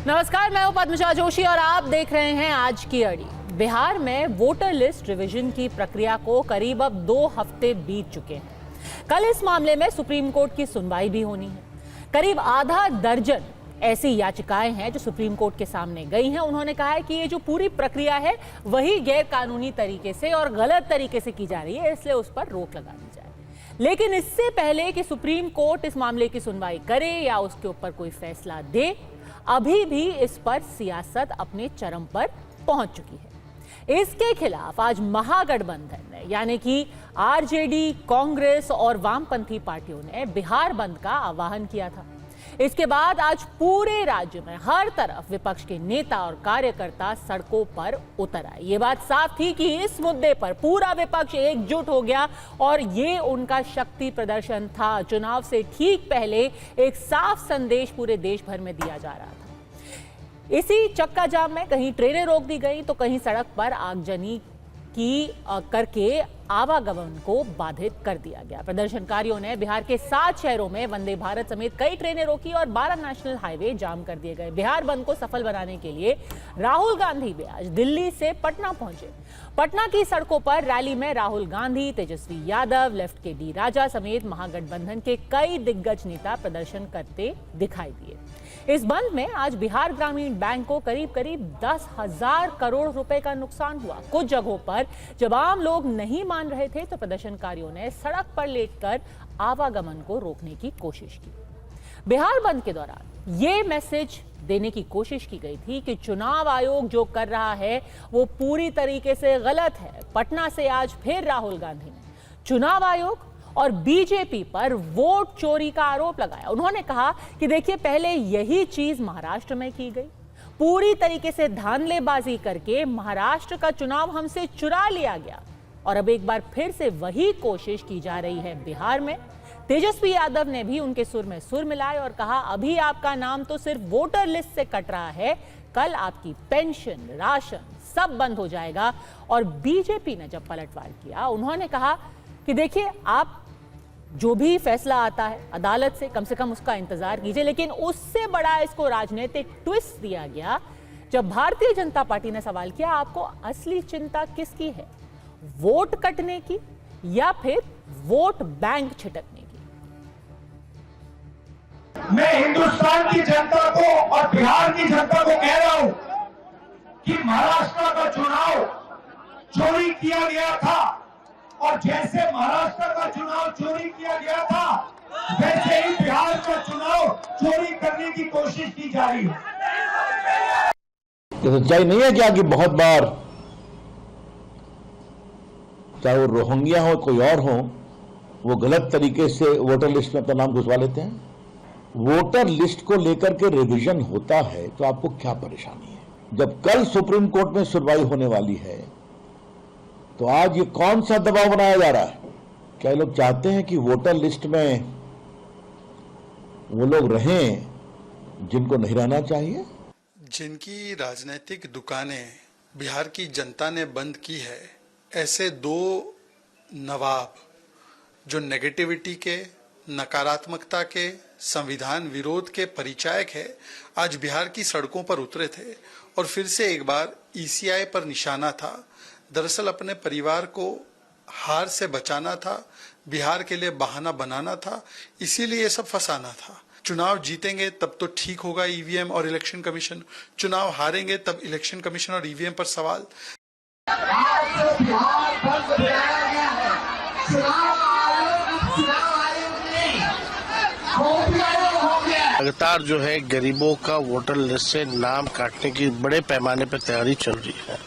नमस्कार, मैं हूं पद्मजा जोशी और आप देख रहे हैं आज की अड़ी। बिहार में वोटर लिस्ट रिवीजन की प्रक्रिया को करीब अब 2 हफ्ते बीत चुके हैं। कल इस मामले में सुप्रीम कोर्ट की सुनवाई भी होनी है। करीब आधा दर्जन ऐसी याचिकाएं हैं जो सुप्रीम कोर्ट के सामने गई हैं। उन्होंने कहा है कि ये जो पूरी प्रक्रिया है वही गैर कानूनी तरीके से और गलत तरीके से की जा रही है, इसलिए उस पर रोक लगा दी जाए। लेकिन इससे पहले कि सुप्रीम कोर्ट इस मामले की सुनवाई करे या उसके ऊपर कोई फैसला दे, अभी भी इस पर सियासत अपने चरम पर पहुंच चुकी है। इसके खिलाफ आज महागठबंधन यानी कि आरजेडी, कांग्रेस और वामपंथी पार्टियों ने बिहार बंद का आह्वान किया था। इसके बाद आज पूरे राज्य में हर तरफ विपक्ष के नेता और कार्यकर्ता सड़कों पर उतर आए। ये बात साफ थी कि इस मुद्दे पर पूरा विपक्ष एकजुट हो गया और ये उनका शक्ति प्रदर्शन था। चुनाव से ठीक पहले एक साफ संदेश पूरे देश भर में दिया जा रहा था। इसी चक्का जाम में कहीं ट्रेनें रोक दी गई तो कहीं सड़क पर आगजनी की करके आवागमन को बाधित कर दिया गया। प्रदर्शनकारियों ने बिहार के 7 शहरों में वंदे भारत समेत कई ट्रेनें रोकी और 12 नेशनल हाईवे जाम कर दिए गए। बिहार बंद को सफल बनाने के लिए राहुल गांधी भी आज दिल्ली से पटना पहुंचे। पटना की सड़कों पर रैली में राहुल गांधी, तेजस्वी यादव, लेफ्ट के डी राजा समेत महागठबंधन के कई दिग्गज नेता प्रदर्शन करते दिखाई दिए। इस बंद में आज बिहार ग्रामीण बैंक को करीब 10,000 करोड़ रुपए का नुकसान हुआ। कुछ जगहों पर जब आम लोग नहीं मान रहे थे तो प्रदर्शनकारियों ने सड़क पर लेटकर आवागमन को रोकने की कोशिश की। बिहार बंद के दौरान ये मैसेज देने की कोशिश की गई थी कि चुनाव आयोग जो कर रहा है वो पूरी तरीके से गलत है। पटना से आज फिर राहुल गांधी ने चुनाव आयोग और बीजेपी पर वोट चोरी का आरोप लगाया। उन्होंने कहा कि देखिए, पहले यही चीज महाराष्ट्र में की गई, पूरी तरीके से धांधलेबाजी करके महाराष्ट्र का चुनाव हमसे चुरा लिया गया और अब एक बार फिर से वही कोशिश की जा रही है बिहार में। तेजस्वी यादव ने भी उनके सुर में सुर मिलाए और कहा, अभी आपका नाम तो सिर्फ वोटर लिस्ट से कट रहा है, कल आपकी पेंशन, राशन सब बंद हो जाएगा। और बीजेपी ने जब पलटवार किया, उन्होंने कहा कि देखिए, आप जो भी फैसला आता है अदालत से कम उसका इंतजार कीजिए। लेकिन उससे बड़ा इसको राजनीतिक ट्विस्ट दिया गया जब भारतीय जनता पार्टी ने सवाल किया, आपको असली चिंता किसकी है, वोट कटने की या फिर वोट बैंक छिटकने की? मैं हिंदुस्तान की जनता को और बिहार की जनता को कह रहा हूं कि महाराष्ट्र का चुनाव चोरी किया गया था और जैसे महाराष्ट्र का चुनाव चोरी किया गया था वैसे ही बिहार का चुनाव चोरी करने की कोशिश की जा रही है। ये सच्चाई नहीं है क्या कि बहुत बार चाहे वो रोहिंग्या हो कोई और हो, वो गलत तरीके से वोटर लिस्ट में अपना नाम घुसवा लेते हैं। वोटर लिस्ट को लेकर के रिवीजन होता है तो आपको क्या परेशानी है? जब कल सुप्रीम कोर्ट में सुनवाई होने वाली है तो आज ये कौन सा दबाव बनाया जा रहा है? क्या लोग चाहते हैं कि वोटर लिस्ट में वो लोग रहें जिनको नहीं रहना चाहिए? जिनकी राजनीतिक दुकानें बिहार की जनता ने बंद की है, ऐसे 2 नवाब जो नेगेटिविटी के, नकारात्मकता के, संविधान विरोध के परिचायक है, आज बिहार की सड़कों पर उतरे थे और फिर से एक बार ईसीआई पर निशाना था। दरअसल अपने परिवार को हार से बचाना था, बिहार के लिए बहाना बनाना था, इसीलिए ये सब फंसाना था। चुनाव जीतेंगे तब तो ठीक होगा ईवीएम और इलेक्शन कमीशन, चुनाव हारेंगे तब इलेक्शन कमीशन और ईवीएम पर सवाल। लगातार जो है गरीबों का वोटर लिस्ट से नाम काटने की बड़े पैमाने पर तैयारी चल रही है।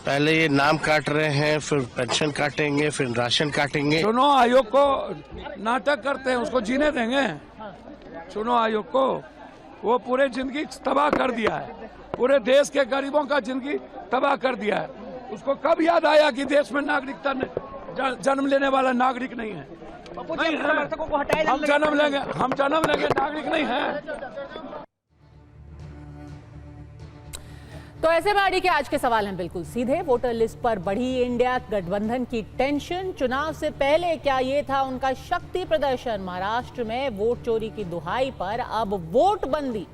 पहले ये नाम काट रहे हैं, फिर पेंशन काटेंगे, फिर राशन काटेंगे। चुनाव आयोग को नाटक करते हैं, उसको जीने देंगे? चुनाव आयोग को वो पूरे जिंदगी तबाह कर दिया है, पूरे देश के गरीबों का जिंदगी तबाह कर दिया है। उसको कब याद आया कि देश में नागरिकता जन्म लेने वाला नागरिक नहीं है? नहीं है। हम जन्म लेंगे, नागरिक नहीं है। तो ऐसे में आड़ी के आज के सवाल हैं बिल्कुल सीधे। वोटर लिस्ट पर बढ़ी इंडिया गठबंधन की टेंशन, चुनाव से पहले क्या ये था उनका शक्ति प्रदर्शन? महाराष्ट्र में वोट चोरी की दुहाई पर अब वोट बंदी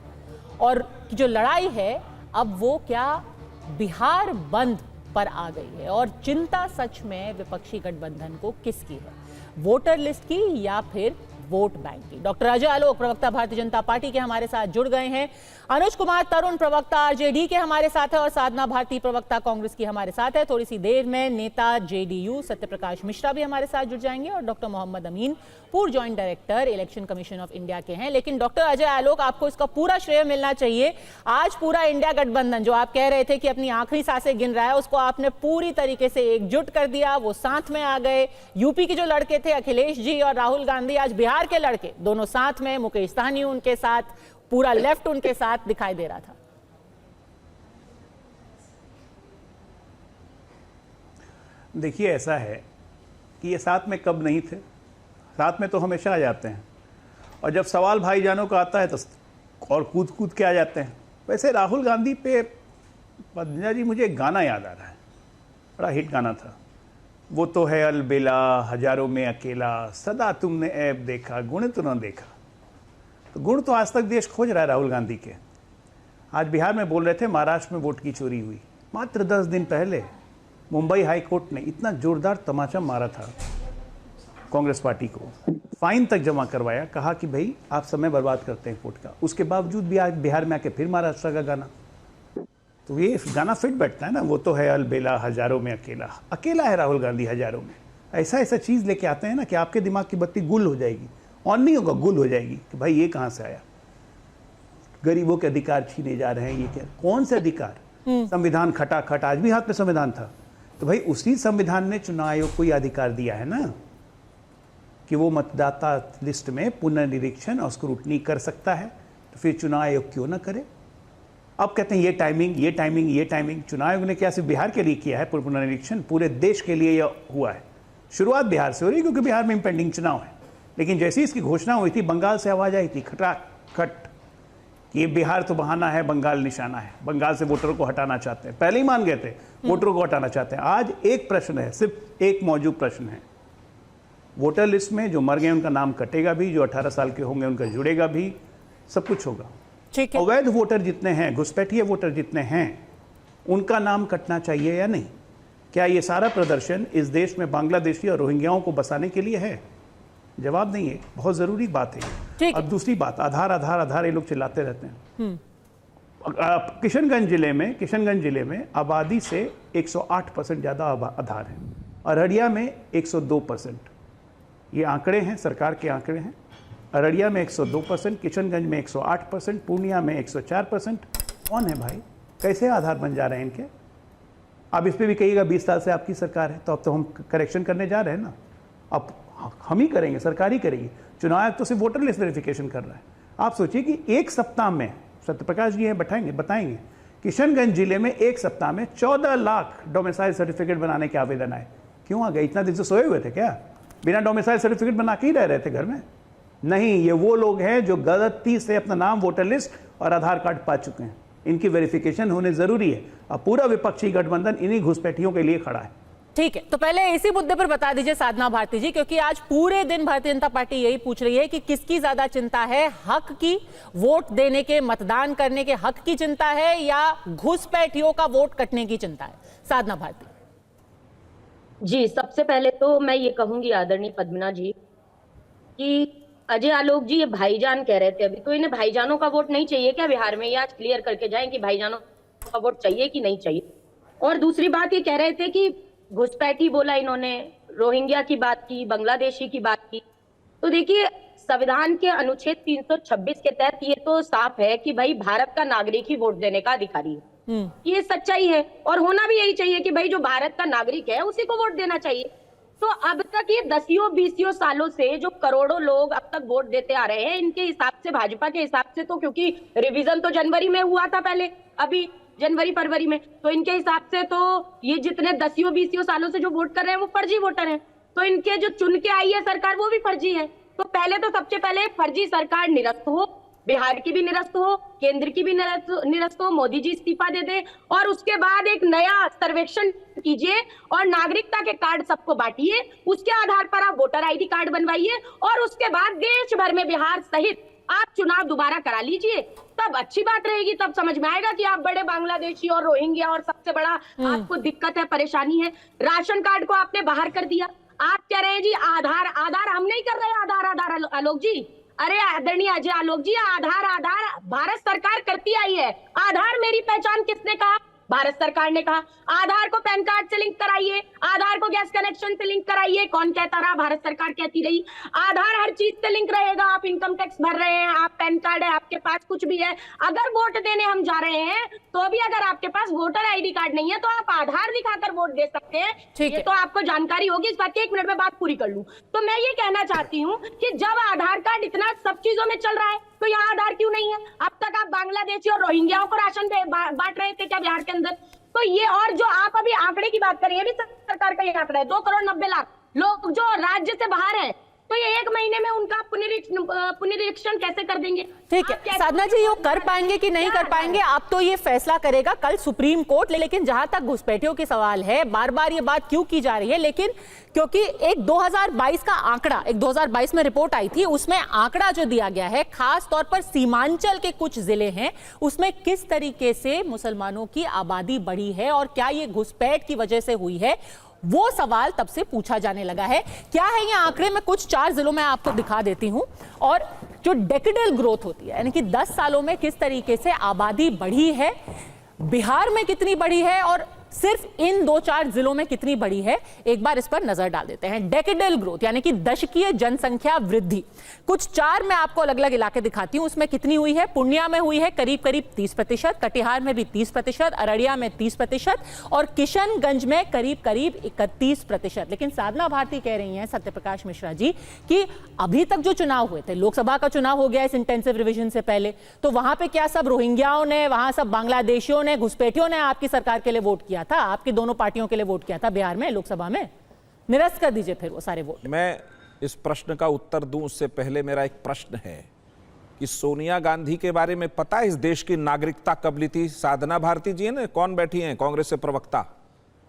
और की जो लड़ाई है अब वो क्या बिहार बंद पर आ गई है, और चिंता सच में विपक्षी गठबंधन को किसकी है, वोटर लिस्ट की या फिर वोट बैंक की। डॉक्टर अजय आलोक प्रवक्ता भारतीय जनता पार्टी के हमारे साथ जुड़ गए हैं, अनुज कुमार तरुण प्रवक्ता आरजेडी के हमारे साथ है, और साधना भारती प्रवक्ता कांग्रेस की हमारे साथ है। थोड़ी सी देर में नेता जेडीयू सत्यप्रकाश मिश्रा भी हमारे साथ जुड़ जाएंगे, और डॉक्टर मोहम्मद अमीन पूर्व joint director election commission of India के हैं। लेकिन डॉक्टर अजय आलोक, आपको इसका पूरा श्रेय मिलना चाहिए। आज पूरा इंडिया गठबंधन, जो आप कह रहे थे कि अपनी आखिरी सांसें गिन रहा है, उसको आपने पूरी तरीके से एकजुट कर दिया, वो साथ में आ गए। यूपी के जो लड़के थे अखिलेश जी और राहुल गांधी, आज बिहार के लड़के दोनों साथ में, मुकेश सहनी उनके साथ, पूरा लेफ्ट उनके साथ दिखाई दे रहा था। देखिए, ऐसा है कि ये साथ में कब नहीं थे, साथ में तो हमेशा आ जाते हैं, और जब सवाल भाईजानों का आता है तो और कूद कूद के आ जाते हैं। वैसे राहुल गांधी पे पद्मजा जी, मुझे एक गाना याद आ रहा है, बड़ा हिट गाना था, वो तो है अलबेला हजारों में अकेला, सदा तुमने ऐब देखा गुण तो न देखा। तो गुण तो आज तक देश खोज रहा है राहुल गांधी के। आज बिहार में बोल रहे थे महाराष्ट्र में वोट की चोरी हुई। मात्र 10 दिन पहले मुंबई हाई कोर्ट ने इतना जोरदार तमाचा मारा था कांग्रेस पार्टी को, फाइन तक जमा करवाया, कहा कि भाई आप समय बर्बाद करते हैं वोट का। उसके बावजूद भी आज बिहार में आके फिर महाराष्ट्र का गाना, तो ये गाना फिट बैठता है ना, वो तो है अलबेला हजारों में अकेला। अकेला है राहुल गांधी हजारों में। ऐसा ऐसा चीज़ लेके आते हैं ना कि आपके दिमाग की बत्ती गुल हो जाएगी, ऑन नहीं होगा, गुल हो जाएगी कि भाई ये कहाँ से आया। गरीबों के अधिकार छीने जा रहे हैं, ये क्या, कौन से अधिकार? संविधान खटाखट, आज भी हाथ में संविधान था, तो भाई उसी संविधान ने चुनाव आयोग को यह अधिकार दिया है ना कि वो मतदाता लिस्ट में पुनर्निरीक्षण और स्क्रूटनी कर सकता है। तो फिर चुनाव आयोग क्यों ना करे? अब कहते हैं ये टाइमिंग, ये टाइमिंग, ये टाइमिंग। चुनाव आयोग ने क्या सिर्फ बिहार के लिए किया है पुनर्निरीक्षण? पूरे देश के लिए यह हुआ है। शुरुआत बिहार से हो रही है क्योंकि बिहार में इम्पेंडिंग चुनाव है, लेकिन जैसे ही इसकी घोषणा हुई थी बंगाल से आवाज आई थी खटाखट, ये बिहार तो बहाना है, बंगाल निशाना है, बंगाल से वोटरों को हटाना चाहते हैं। पहले ही मान गए थे वोटरों को हटाना चाहते हैं। आज एक प्रश्न है, सिर्फ एक मौजूद प्रश्न है, वोटर लिस्ट में जो मर गए उनका नाम कटेगा भी, जो 18 साल के होंगे उनका जुड़ेगा भी, सब कुछ होगा। ठीक है। अवैध वोटर जितने हैं, घुसपैठिए वोटर जितने हैं, उनका नाम कटना चाहिए या नहीं? क्या ये सारा प्रदर्शन इस देश में बांग्लादेशी और रोहिंग्याओं को बसाने के लिए है? जवाब नहीं है। बहुत जरूरी बात है। अब दूसरी बात, आधार आधार आधार ये लोग चिल्लाते रहते हैं। किशनगंज जिले में आबादी से 108% ज्यादा आधार है, अररिया में 102%। ये आंकड़े हैं, सरकार के आंकड़े हैं। अररिया में 102%, किशनगंज में 108%, पूर्णिया में 104%। कौन है भाई? कैसे आधार बन जा रहे हैं इनके? अब इस पर भी कहिएगा 20 साल से आपकी सरकार है, तो अब तो हम करेक्शन करने जा रहे हैं ना। अब हम ही करेंगे, सरकार ही करेगी। चुनाव आयोग तो सिर्फ वोटर लिस्ट वेरिफिकेशन कर रहा है। आप सोचिए कि एक सप्ताह में, सत्यप्रकाश जी हैं बताएंगे, किशनगंज जिले में एक सप्ताह में 14 लाख डोमिसाइल सर्टिफिकेट बनाने के आवेदन आए। क्यों आ गए? इतना दिन से सोए हुए थे क्या? बिना डोमिसाइल सर्टिफिकेट बना के ही रह रहे थे घर में? नहीं, ये वो लोग हैं जो गलती से अपना नाम वोटर लिस्ट और आधार कार्ड पा चुके हैं। इनकी वेरिफिकेशन होने जरूरी है। अब पूरा विपक्षी गठबंधन इन्हीं घुसपैठियों के लिए खड़ा है। ठीक है, तो पहले इसी मुद्दे पर बता दीजिए साधना भारती जी, क्योंकि आज पूरे दिन भारतीय जनता पार्टी यही पूछ रही है कि किसकी ज्यादा चिंता है, हक की, वोट देने के, मतदान करने के हक की चिंता है, या घुसपैठियों का वोट कटने की चिंता है? साधना भारती जी, सबसे पहले तो मैं ये कहूंगी आदरणीय पद्मना जी कि अजय आलोक जी ये भाईजान कह रहे थे अभी, तो इन्हें भाईजानों का वोट नहीं चाहिए क्या बिहार में? ये आज क्लियर करके जाएं कि भाईजानों का वोट चाहिए कि नहीं चाहिए। और दूसरी बात ये कह रहे थे कि घुसपैठी बोला इन्होंने, रोहिंग्या की बात की, बांग्लादेशी की बात की। तो देखिए, संविधान के अनुच्छेद 326 के तहत ये तो साफ है कि भाई भारत का नागरिक ही वोट देने का अधिकारी है। ये सच्चाई है और होना भी यही चाहिए कि भाई जो भारत का नागरिक है उसी को वोट देना चाहिए। तो अब तक ये 10-20 सालों से जो करोड़ों लोग अब तक वोट देते आ रहे हैं, इनके हिसाब से, भाजपा के हिसाब से, तो क्योंकि रिवीजन तो जनवरी में हुआ था पहले, अभी जनवरी फरवरी में, तो इनके हिसाब से तो ये जितने 10-20 सालों से जो वोट कर रहे हैं वो फर्जी वोटर हैं। तो इनके जो चुन के आई है सरकार वो भी फर्जी है। तो पहले तो सबसे पहले फर्जी सरकार निरस्त हो, बिहार की भी निरस्त हो, केंद्र की भी निरस्त हो, मोदी जी इस्तीफा दे दे, और उसके बाद एक नया सर्वेक्षण कीजिए और नागरिकता के कार्ड सबको बांटिए, उसके आधार पर आप वोटर आईडी कार्ड बनवाइए, और उसके बाद देश भर में बिहार सहित आप चुनाव दोबारा करा लीजिए, तब अच्छी बात रहेगी, तब समझ में आएगा कि आप बड़े बांग्लादेशी और रोहिंग्या और सबसे बड़ा आपको दिक्कत है, परेशानी है। राशन कार्ड को आपने बाहर कर दिया। आप कह रहे हैं जी आधार हम नहीं कर रहे, आधार आलोक जी, अरे आदरणीय अजय आलोक जी, आधार भारत सरकार करती आई है। आधार मेरी पहचान किसने कहा? भारत सरकार ने कहा। आधार को पैन कार्ड से लिंक कराइए, आधार को गैस कनेक्शन से लिंक कराइए। कौन कहता रहा? भारत सरकार कहती रही। आधार हर चीज से लिंक रहेगा। आप इनकम टैक्स भर रहे हैं, आप पैन कार्ड है, आपके पास कुछ भी है, अगर वोट देने हम जा रहे हैं तो भी अगर आपके पास वोटर आईडी कार्ड नहीं है तो आप आधार दिखाकर वोट दे सकते हैं। ये तो आपको जानकारी होगी। इस बात की 1 मिनट में बात पूरी कर लूं तो मैं ये कहना चाहती हूँ कि जब आधार कार्ड इतना सब चीजों में चल रहा है तो यहाँ आधार क्यों नहीं है? अब तक आप बांग्लादेशी और रोहिंग्याओं को राशन बांट रहे थे क्या बिहार के अंदर? तो ये, और जो आप अभी आंकड़े की बात करिए, भी सरकार का ये आंकड़ा है 2,90,00,000 लोग जो राज्य से बाहर हैं, तो ये 1 महीने में उनका पुनरीक्षण कैसे कर देंगे? ठीक है साधना जी, ये कर पाएंगे कि नहीं कर पाएंगे आप तो ये फैसला करेगा कल सुप्रीम कोर्ट। लेकिन जहां तक घुसपैठियों के सवाल है, बार बार ये बात क्यों की जा रही है, लेकिन क्योंकि एक 2022 का आंकड़ा, एक 2022 में रिपोर्ट आई थी, उसमें आंकड़ा जो दिया गया है, खास तौर पर सीमांचल के कुछ जिले हैं, उसमें किस तरीके से मुसलमानों की आबादी बढ़ी है और क्या ये घुसपैठ की वजह से हुई है, वो सवाल तब से पूछा जाने लगा है। क्या है ये आंकड़े? मैं कुछ 4 जिलों में आपको दिखा देती हूं। और जो डेकेडल ग्रोथ होती है, यानी कि 10 सालों में किस तरीके से आबादी बढ़ी है, बिहार में कितनी बढ़ी है और सिर्फ इन 2-4 जिलों में कितनी बढ़ी है, एक बार इस पर नजर डाल देते हैं। डेकेडल ग्रोथ यानी कि दशकीय जनसंख्या वृद्धि, कुछ 4 मैं आपको अलग अलग इलाके दिखाती हूं, उसमें कितनी हुई है। पूर्णिया में हुई है करीब 30%, कटिहार में भी 30%, अररिया में 30% और किशनगंज में करीब 31%। लेकिन साधना भारती कह रही हैं, सत्यप्रकाश मिश्रा जी, कि अभी तक जो चुनाव हुए थे, लोकसभा का चुनाव हो गया इस इंटेंसिव रिवीजन से पहले, तो वहां पे क्या सब रोहिंग्याओं ने, वहां सब बांग्लादेशियों ने, घुसपैठियों ने आपकी सरकार के लिए वोट किया था, आपकी दोनों पार्टियों के लिए वोट किया था बिहार में लोकसभा में? निरस्त कर दीजिए फिर वो सारे वोट। मैं इस प्रश्न का उत्तर दूं उससे पहले मेरा एक प्रश्न है कि सोनिया गांधी के बारे में पता है इस देश की नागरिकता कब ली थी? साधना भारती जी है ना, कौन बैठी हैं कांग्रेस से प्रवक्ता,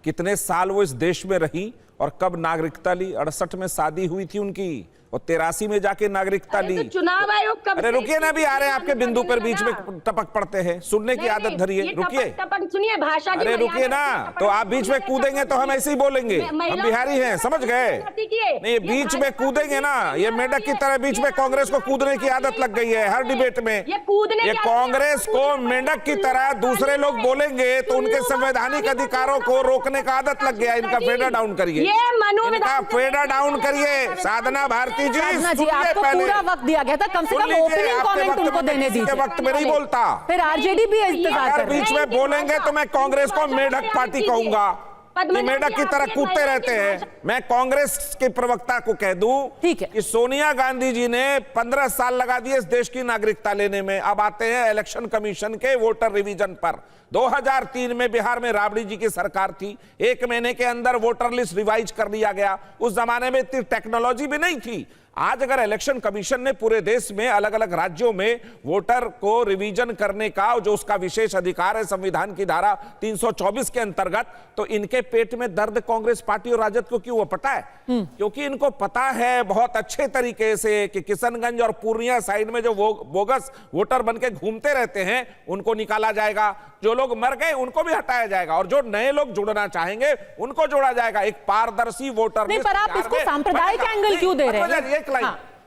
कितने साल वो इस देश में रही और कब नागरिकता ली? 68 में शादी हुई थी उनकी और 83 में जाके नागरिकता ली। तो चुनाव आयोग कब? अरे रुकिए ना, भी आ रहे हैं आपके बिंदु पर, बीच में टपक पड़ते हैं, सुनने की आदत धरिए, रुकिए। सुनिए भाषा। अरे रुकिए ना, तो आप बीच में कूदेंगे तो हम ऐसे ही बोलेंगे, हम बिहारी हैं, समझ गए? नहीं, बीच में कूदेंगे ना, ये मेंढक की तरह बीच में कांग्रेस को कूदने की आदत लग गई है हर डिबेट में। ये कांग्रेस को मेंढक की तरह दूसरे लोग बोलेंगे तो उनके संवैधानिक अधिकारों को रोकने का आदत लग गया। इनका फेडर डाउन करिए, इनका फेडर डाउन करिए। साधना भारती जी, आपको पूरा वक्त दिया गया था, कम से कम ओपनिंग कमेंट उनको देने दीजिए। वक्त में नहीं बोलता, फिर आरजेडी भी इंतजार कर रही है। बीच में बोलेंगे तो मैं कांग्रेस को मेढक पार्टी कहूंगा, मेढक की तरह कूदते रहते हैं। मैं कांग्रेस के प्रवक्ता को कह दूं कि सोनिया गांधी जी ने 15 साल लगा दिए इस देश की नागरिकता लेने में। अब आते हैं इलेक्शन कमीशन के वोटर रिवीजन पर। 2003 में बिहार में राबड़ी जी की सरकार थी, 1 महीने के अंदर वोटर लिस्ट रिवाइज कर लिया गया। उस जमाने में इतनी टेक्नोलॉजी भी नहीं थी। आज अगर इलेक्शन कमीशन ने पूरे देश में अलग अलग राज्यों में वोटर को रिवीजन करने का जो उसका विशेष अधिकार है संविधान की धारा 324 के अंतर्गत, तो इनके पेट में दर्द कांग्रेस पार्टी और राजद को क्यों? वो पता है, क्योंकि इनको पता है बहुत अच्छे तरीके से कि किशनगंज और पूर्णिया साइड में जो बोगस वोटर बनके घूमते रहते हैं उनको निकाला जाएगा, जो लोग मर गए उनको भी हटाया जाएगा और जो नए लोग जुड़ना चाहेंगे उनको जोड़ा जाएगा। एक पारदर्शी वोटर लिस्ट। पर आप इसको सांप्रदायिक एंगल क्यों दे रहे हैं?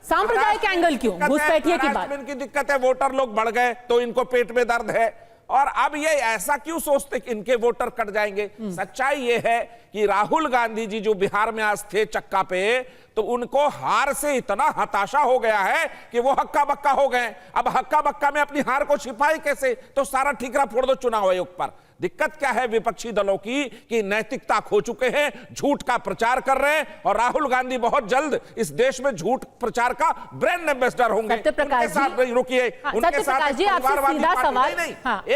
सांप्रदायिक एंगल क्यों? घुसपैठिए की बात की दिक्कत है, वोटर लोग बढ़ गए तो इनको पेट में दर्द है और अब ये ऐसा क्यों सोचते कि इनके वोटर कट जाएंगे? सच्चाई ये है कि राहुल गांधी जी जो बिहार में आज थे चक्का पे, तो उनको हार से इतना हताशा हो गया है कि वो हक्का बक्का हो गए। अब हक्का बक्का में अपनी हार को छिपाए कैसे? तो सारा ठीकरा फोड़ दो चुनाव आयोग पर। दिक्कत क्या है विपक्षी दलों की कि नैतिकता खो चुके हैं, झूठ का प्रचार कर रहे हैं और राहुल गांधी बहुत जल्द इस देश में झूठ प्रचार का ब्रांड एम्बेसडर होंगे। सत्यप्रकाश जी रुकिए, सत्यप्रकाश जी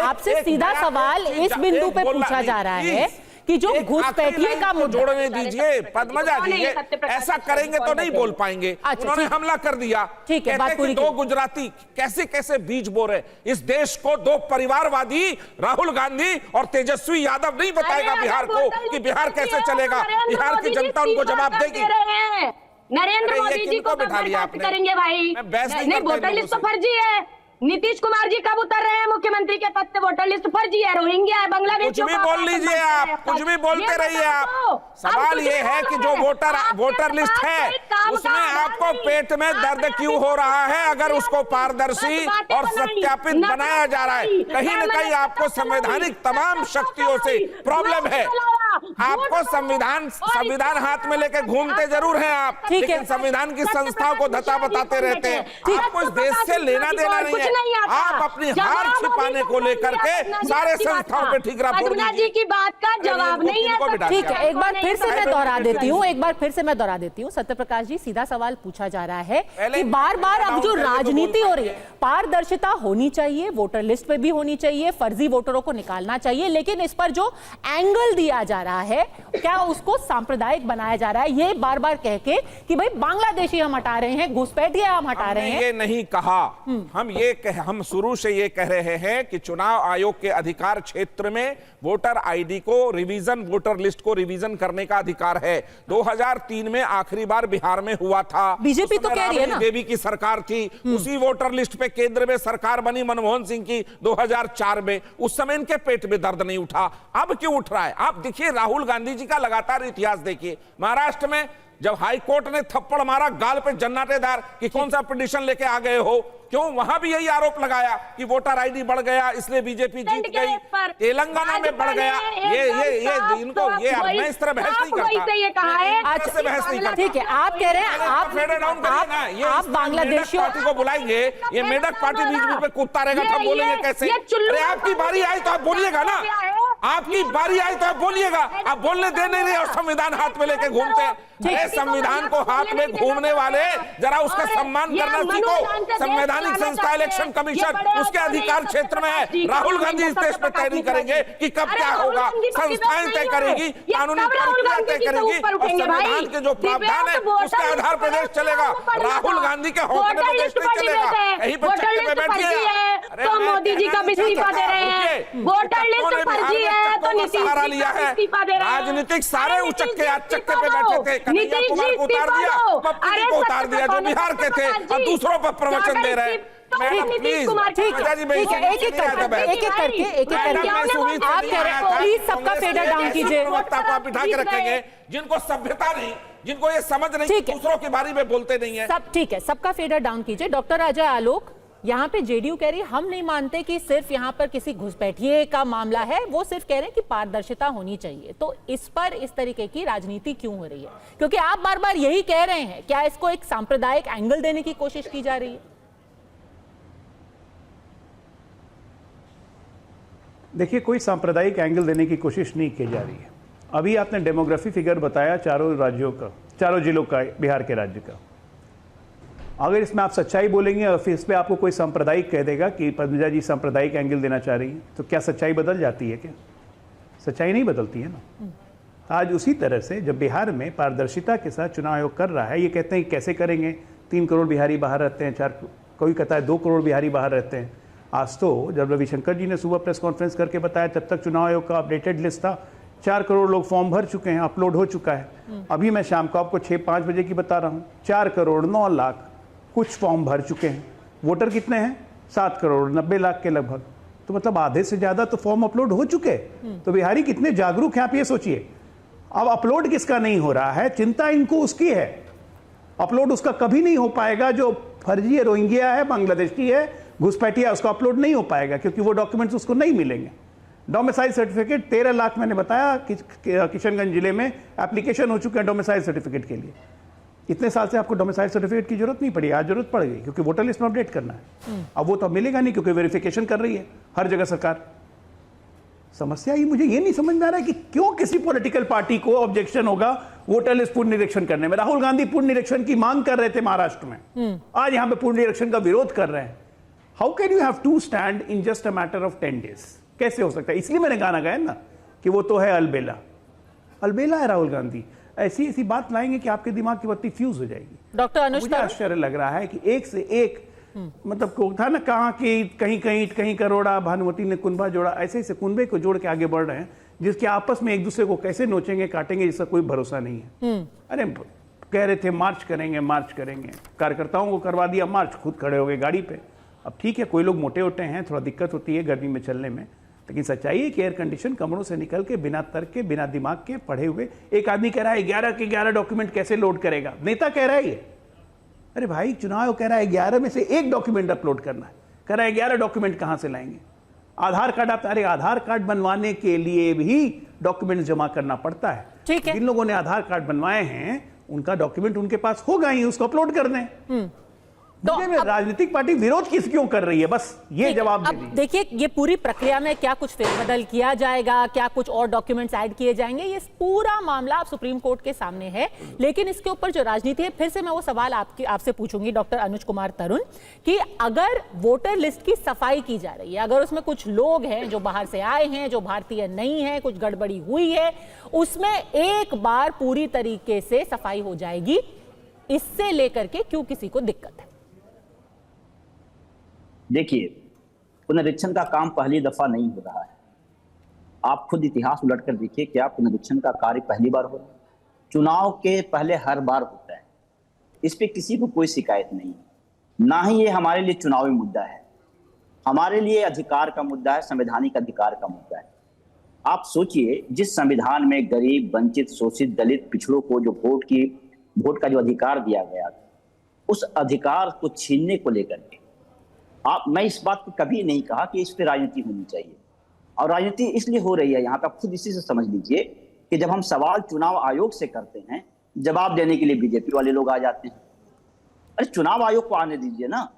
आपसे सीधा सवाल इस बिंदु पे पूछा जा रहा है कि जो घुसपैठिए का मुद्दा, जोड़ने दीजिए पद्मजा जी, ऐसा करेंगे तो नहीं बोल पाएंगे। उन्होंने हमला कर दिया, ठीक है, बात पूरी। 2 गुजराती कैसे कैसे बीज बो रहे इस देश को। 2 परिवारवादी राहुल गांधी और तेजस्वी यादव नहीं बताएगा बिहार को कि बिहार कैसे चलेगा। बिहार की जनता उनको जवाब देगी। नरेंद्र मोदी जी को बिठा लिया आपने करेंगे भाई? नहीं, वोटर लिस्ट तो फर्जी है। नीतीश कुमार जी कब उतर रहे हैं मुख्यमंत्री के पद से? वोटर लिस्ट फर्जी है, रोहिंग्या है, बांग्लादेश। कुछ भी बोल लीजिए आप, कुछ भी बोलते रहिए आप। सवाल ये है कि जो वोटर लिस्ट है उसमें आपको पेट में दर्द क्यों हो रहा है? अगर उसको पारदर्शी और सत्यापित बनाया जा रहा है, कहीं न कहीं आपको संवैधानिक तमाम शक्तियों से प्रॉब्लम है। आपको संविधान हाथ में लेके घूमते जरूर हैं आप, लेकिन संविधान की संस्थाओं को धता बताते रहते हैं। आपको इस देश से लेना देना नहीं है। आप अपनी हार छिपाने को लेकर के सारे संस्थाओं पे ठीकरा फोड़ पद्मनाभ जी की बात का जवाब नहीं है। ठीक है, एक बार फिर से मैं दोहरा देती हूँ। सत्यप्रकाश जी, सीधा सवाल पूछा जा रहा है कि बार बार अब जो राजनीति हो रही है, पारदर्शिता होनी चाहिए, वोटर लिस्ट पे भी होनी चाहिए, फर्जी वोटरों को निकालना चाहिए, लेकिन इस पर जो एंगल दिया जा रहा है, क्या उसको सांप्रदायिक बनाया जा रहा है? ये बार बार कह के कि भाई बांग्लादेशी हम हटा रहे हैं, घुसपैठिया हम हटा रहे हैं। ये नहीं कहा, हम शुरू से ये कह रहे हैं कि चुनाव आयोग के अधिकार क्षेत्र में वोटर आईडी को रिवीजन, वोटर लिस्ट को रिवीजन करने का अधिकार है। 2003 में आखिरी बार बिहार में हुआ था। बीजेपी तो कह रही है ना, देवी की सरकार थी, उसी वोटर लिस्ट पे केंद्र में सरकार बनी मनमोहन सिंह की 2004 में। उस समय इनके पेट में दर्द नहीं उठा, अब क्यों उठ रहा है? आप देखिए राहुल गांधी जी का लगातार इतिहास देखिए। महाराष्ट्र में जब हाई कोर्ट ने थप्पड़ मारा गाल पे जन्नाटेदार कि कौन सा पिटीशन लेके आ गए हो, क्यों वहां भी यही आरोप लगाया कि वोटर आईडी बढ़ गया इसलिए बीजेपी जीत गई। तेलंगाना में बढ़ गया। मैं इस तरह बहस नहीं करता। ठीक है, आप कह रहे हैं आप बांग्लादेशियों पार्टी को बुलाएंगे, ये मेढक पार्टी बीच बीच में कूदता रहेगा, तो बोलेंगे कैसे? अरे आपकी बारी आई तो आप बोलिएगा ना, आपकी बारी आई तो आप बोलिएगा। आप बोलने दे नहीं रहे और संविधान हाथ में लेके घूमते हैं। संविधान को हाथ में घूमने वाले जरा उसका सम्मान करना सीखो। संवैधानिक संस्था इलेक्शन कमीशन उसके अधिकार क्षेत्र में है। राहुल गांधी इस देश में तय नहीं करेंगे कि कब क्या होगा, संस्थाएं तय करेगी, कानूनी प्रक्रिया तय करेगी और संविधान के जो प्रावधान है उसके आधार पर देश चलेगा। राहुल गांधी के हौसले पर देश नहीं चलेगा। यहीं पर चक्के में बैठिए। तो मोदी जी का भी इस्तीफा दे रहे हैं। वोटर लिस्ट फर्जी है तो नीतीश सहारा लिया है। राजनीतिक सारे उचक्के आज चक्के पे बैठे थे। कन्हैया कुमार को उतार दिया, पप्पू जी को उतार दिया जो बिहार के थे और दूसरों पर प्रवचन दे रहे हैं। मैडम प्लीज, एक एक करके आप कह रहे हैं प्लीज सबका फेडर डाउन कीजिए। प्रवक्ता को आप बिठा के रखेंगे जिनको सभ्यता नहीं, जिनको ये समझ नहीं, दूसरों के बारे में बोलते नहीं है। सब ठीक है, सबका फेडर डाउन कीजिए। डॉक्टर अजय आलोक, यहाँ पे जेडीयू कह रही है हम नहीं मानते कि सिर्फ यहाँ पर किसी घुसपैठिए का मामला है, वो सिर्फ कह रहे हैं कि पारदर्शिता होनी चाहिए। तो इस पर इस तरीके की राजनीति क्यों हो रही है? क्योंकि आप बार बार यही कह रहे हैं, क्या इसको एक सांप्रदायिक एंगल देने की कोशिश की जा रही है? देखिए, कोई सांप्रदायिक एंगल देने की कोशिश नहीं की जा रही है। अभी आपने डेमोग्राफी फिगर बताया चारों राज्यों का, चारों जिलों का, बिहार के राज्य का। अगर इसमें आप सच्चाई बोलेंगे और फिर इस पर आपको कोई सांप्रदायिक कह देगा कि पद्मजा जी सांप्रदायिक एंगल देना चाह रही हैं, तो क्या सच्चाई बदल जाती है? क्या सच्चाई नहीं बदलती है ना। आज उसी तरह से जब बिहार में पारदर्शिता के साथ चुनाव आयोग कर रहा है, ये कहते हैं कि कैसे करेंगे, 3 करोड़ बिहारी बाहर रहते हैं, 4 कोई कहता है 2 करोड़ बिहारी बाहर रहते हैं। आज तो जब रविशंकर जी ने सुबह प्रेस कॉन्फ्रेंस करके बताया, तब तक चुनाव आयोग का अपडेटेड लिस्ट था, 4 करोड़ लोग फॉर्म भर चुके हैं, अपलोड हो चुका है। अभी मैं शाम को आपको 6-5 बजे की बता रहा हूँ, 4 करोड़ 9 लाख कुछ फॉर्म भर चुके हैं। वोटर कितने हैं? 7 करोड़ 90 लाख के लगभग। तो मतलब आधे से ज्यादा तो फॉर्म अपलोड हो चुके। तो बिहारी कितने जागरूक हैं आप ये सोचिए। अब अपलोड किसका नहीं हो रहा है? चिंता इनको उसकी है। अपलोड उसका कभी नहीं हो पाएगा जो फर्जी है, रोहिंग्या है, बांग्लादेशी है, घुसपैठिया, उसका अपलोड नहीं हो पाएगा क्योंकि वो डॉक्यूमेंट्स उसको नहीं मिलेंगे। डोमिसाइल सर्टिफिकेट 13 लाख मैंने बताया किशनगंज जिले में एप्लीकेशन हो चुके हैं डोमिसाइल सर्टिफिकेट के लिए। इतने साल से आपको डोमिसाइल सर्टिफिकेट की जरूरत नहीं पड़ी, आज जरूरत पड़ गई क्योंकि वोटर लिस्ट में अपडेट करना है। अब वो तो मिलेगा नहीं क्योंकि वेरिफिकेशन कर रही है हर जगह सरकार। समस्या ही मुझे ये नहीं समझ में आ रहा है कि क्यों किसी पॉलिटिकल पार्टी को ऑब्जेक्शन होगा वोटर लिस्ट पुनर्निरीक्षण करने में। राहुल गांधी पुनर्निरीक्षण की मांग कर रहे थे महाराष्ट्र में, आज यहां पे पुनर्निरीक्षण का विरोध कर रहे हैं। How can you have to stand in just a matter of 10 days? कैसे हो सकता है? इसलिए मैंने गाना गाया ना कि वो तो है अलबेला। अलबेला है राहुल गांधी। ऐसी ऐसी बात लाएंगे कि आपके दिमाग की बत्ती फ्यूज हो जाएगी। डॉक्टर अनुष्का, मुझे आश्चर्य लग रहा है कि एक से एक मतलब था ना, कहाँ की कहीं कहीं कहीं करोड़ा, भानुमति ने कुनबा जोड़ा, ऐसे ऐसे कुनबे को जोड़ के आगे बढ़ रहे हैं जिसके आपस में एक दूसरे को कैसे नोचेंगे काटेंगे इसका कोई भरोसा नहीं है। अरे कह रहे थे मार्च करेंगे मार्च करेंगे, कार्यकर्ताओं को करवा दिया मार्च, खुद खड़े हो गए गाड़ी पे। अब ठीक है, कोई लोग मोटे होटे हैं, थोड़ा दिक्कत होती है गर्मी में चलने में, लेकिन सच्चाई है कि एयर कंडीशन कमरों से निकल के बिना तर्क के, बिना दिमाग के, पढ़े हुए एक आदमी कह रहा है 11 के 11 डॉक्यूमेंट कैसे लोड करेगा, नेता कह रहा है ये। अरे भाई, चुनाव आयोग कह रहा है 11 में से एक डॉक्यूमेंट अपलोड करना है, कह रहा है 11 डॉक्यूमेंट कहां से लाएंगे? आधार कार्ड आप, अरे आधार कार्ड बनवाने के लिए भी डॉक्यूमेंट जमा करना पड़ता है। ठीक है, जिन लोगों ने आधार कार्ड बनवाए हैं उनका डॉक्यूमेंट उनके पास होगा ही, उसको अपलोड कर दें। तो राजनीतिक पार्टी विरोध किस क्यों कर रही है, बस ये जवाब दे दीजिए। देखिए, ये पूरी प्रक्रिया में क्या कुछ फेरबदल किया जाएगा, क्या कुछ और डॉक्यूमेंट्स ऐड किए जाएंगे, ये पूरा मामला अब सुप्रीम कोर्ट के सामने है। लेकिन इसके ऊपर जो राजनीति है, फिर से मैं वो सवाल आपसे पूछूंगी डॉक्टर अनुज कुमार तरुण, कि अगर वोटर लिस्ट की सफाई की जा रही है, अगर उसमें कुछ लोग हैं जो बाहर से आए हैं, जो भारतीय नहीं है, कुछ गड़बड़ी हुई है, उसमें एक बार पूरी तरीके से सफाई हो जाएगी, इससे लेकर के क्यों किसी को दिक्कत है? देखिए, पुनरीक्षण का काम पहली दफा नहीं हो रहा है। आप खुद इतिहास उलटकर देखिए, क्या पुनरीक्षण का कार्य पहली बार हो रहा है? चुनाव के पहले हर बार होता है, इस पे किसी को कोई शिकायत नहीं है। ना ही ये हमारे लिए चुनावी मुद्दा है, हमारे लिए अधिकार का मुद्दा है, संवैधानिक अधिकार का मुद्दा है। आप सोचिए, जिस संविधान में गरीब, वंचित, शोषित, दलित, पिछड़ों को जो वोट का जो अधिकार दिया गया था, उस अधिकार को छीनने को लेकर के मैं इस बात को कभी नहीं कहा कि इस पे राजनीति होनी चाहिए, और राजनीति इसलिए हो रही है यहाँ पे, आप खुद इसी से समझ लीजिए कि जब हम सवाल चुनाव आयोग से करते हैं, जवाब देने के लिए बीजेपी वाले लोग आ जाते हैं। अरे चुनाव आयोग को आने दीजिए ना।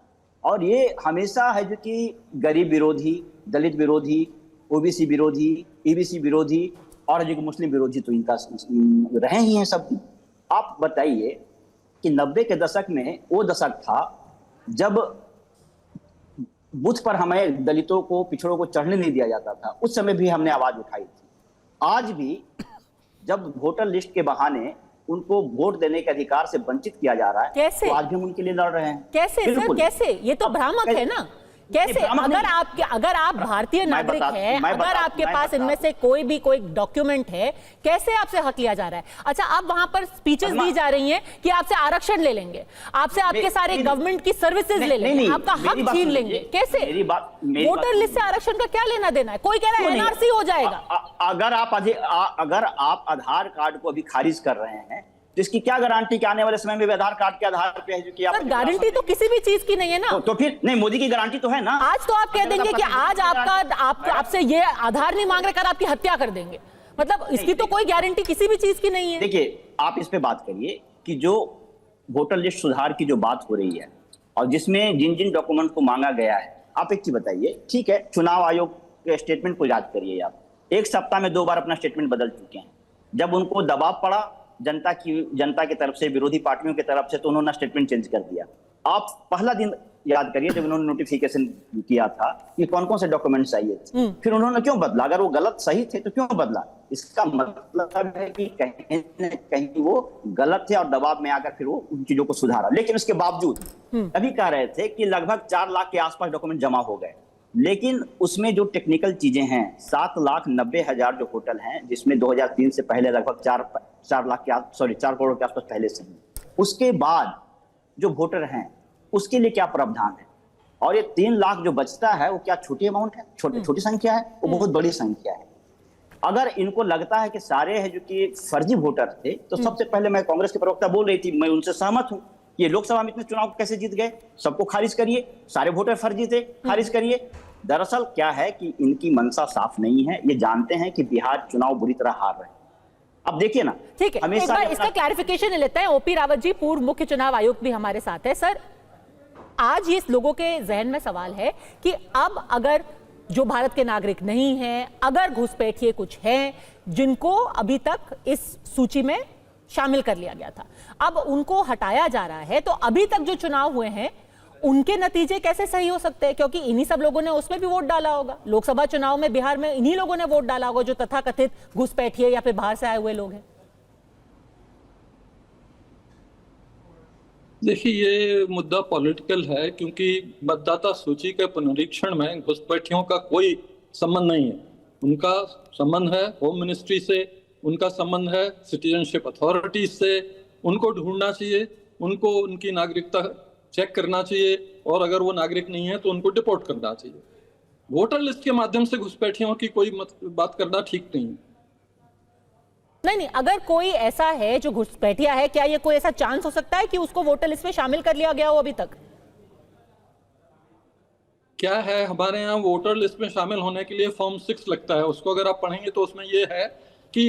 और ये हमेशा है जो कि गरीब विरोधी, दलित विरोधी, ओबीसी विरोधी, ईबीसी विरोधी और जो मुस्लिम विरोधी तो इनका रहे ही हैं सब। आप बताइए कि 90 के दशक में वो दशक था जब बूथ पर हमें दलितों को, पिछड़ों को चढ़ने नहीं दिया जाता था, उस समय भी हमने आवाज उठाई थी। आज भी जब वोटर लिस्ट के बहाने उनको वोट देने के अधिकार से वंचित किया जा रहा है, कैसे? तो आज भी हम उनके लिए लड़ रहे हैं। कैसे सर, कैसे? ये तो भ्रामक है ना। कैसे? अगर आप भारतीय नागरिक हैं, अगर आपके पास इनमें से कोई डॉक्यूमेंट है, कैसे आपसे हक लिया जा रहा है? अच्छा, आप वहां पर स्पीचेस दी जा रही हैं कि आपसे आरक्षण ले लेंगे, आपसे आपके सारे गवर्नमेंट की सर्विसेज ले लेंगे, आपका हक छीन लेंगे। कैसे? वोटर लिस्ट से आरक्षण का क्या लेना देना है? कोई कह रहा है एनआरसी हो जाएगा। अगर आप आधार कार्ड को अभी खारिज कर रहे हैं, तो इसकी क्या गारंटी कि आने वाले समय में आधार कार्ड के आधार पे है जो कि आप गारंटी तो किसी भी चीज की नहीं है ना। तो फिर नहीं, मोदी की गारंटी तो है ना। आज तो आप कह देंगे कि आज आपसे ये आधार नहीं मांग रहे, कर आपकी हत्या कर देंगे, मतलब इसकी तो कोई गारंटी किसी भी चीज की नहीं है। देखिए, आप इस पे बात करिए कि जो वोटर लिस्ट सुधार की जो बात हो रही है और जिसमें जिन जिन डॉक्यूमेंट को मांगा गया है, आप एक चीज बताइए, ठीक है, चुनाव आयोग के स्टेटमेंट को याद करिए। आप 1 सप्ताह में 2 बार अपना स्टेटमेंट बदल चुके हैं। जब उनको दबाव पड़ा जनता की तरफ से, विरोधी पार्टियों की तरफ से, तो उन्होंने स्टेटमेंट चेंज कर दिया। आप पहला दिन याद करिए जब उन्होंने नोटिफिकेशन किया था कि कौन कौन से डॉक्यूमेंट चाहिए थे, फिर उन्होंने क्यों बदला? अगर वो गलत सही थे तो क्यों बदला? इसका मतलब है कि कहीं न कहीं वो गलत थे और दबाव में आकर फिर वो उन चीजों को सुधारा। लेकिन उसके बावजूद अभी कह रहे थे कि लगभग 4 लाख के आसपास डॉक्यूमेंट जमा हो गए, लेकिन उसमें जो टेक्निकल चीजें हैं, 7,90,000 जो होटल हैं, जिसमें 2003 से पहले लगभग 4 करोड़ के आसपास पहले से हैं, उसके बाद जो वोटर हैं उसके लिए क्या प्रावधान है? और ये 3 लाख जो बचता है वो क्या छोटी अमाउंट है? छोटी संख्या है? वो बहुत बड़ी संख्या है। अगर इनको लगता है कि सारे है जो कि फर्जी वोटर थे, तो सबसे पहले मैं कांग्रेस के प्रवक्ता बोल रही थी, मैं उनसे सहमत हूं। ये लोकसभा में इतने चुनाव कैसे जीत गए? सबको खारिज करिए, सारे वोटर फर्जी थे, खारिज करिए। दरअसल क्या है कि इनकी मंशा साफ नहीं है, ये जानते हैं कि बिहार चुनाव बुरी तरह हार रहे हैं। अब देखिए ना, ठीक है, एक बार इसका क्लैरिफिकेशन लेते हैं। ओपी रावत जी, पूर्व मुख्य चुनाव आयुक्त, भी हमारे साथ है। सर, आज ये लोगों के जहन में सवाल है कि अब अगर जो भारत के नागरिक नहीं हैं, अगर घुसपैठिए कुछ हैं जिनको अभी तक इस सूची में शामिल कर लिया गया था, अब उनको हटाया जा रहा है, तो अभी तक जो चुनाव हुए हैं उनके नतीजे कैसे सही हो सकते हैं? क्योंकि इन्हीं सब लोगों ने उसमें भी वोट डाला होगा। लोकसभा चुनाव में बिहार में इन्हीं लोगों ने वोट डाला होगा जो तथाकथित घुसपैठिए या फिर बाहर से आए हुए लोग हैं। देखिए, ये मुद्दा पॉलिटिकल है, क्योंकि मतदाता सूची के पुनरीक्षण में घुसपैठियों का कोई संबंध नहीं है। उनका संबंध है होम मिनिस्ट्री से, उनका संबंध है सिटीजनशिप अथॉरिटी से, उनको ढूंढना चाहिए, उनको उनकी नागरिकता चेक करना चाहिए, और अगर वो नागरिक नहीं है तो उनको डिपोर्ट करना चाहिए। वोटर लिस्ट के माध्यम से घुसपैठियों की कोई बात करना ठीक नहीं। नहीं, अगर कोई ऐसा है जो घुसपैठिया है, क्या ये कोई ऐसा चांस हो सकता है कि उसको वोटर लिस्ट में शामिल कर लिया गया हो अभी तक? क्या है, हमारे यहाँ वोटर लिस्ट में शामिल होने के लिए फॉर्म 6 लगता है, उसको अगर आप पढ़ेंगे तो उसमें ये है कि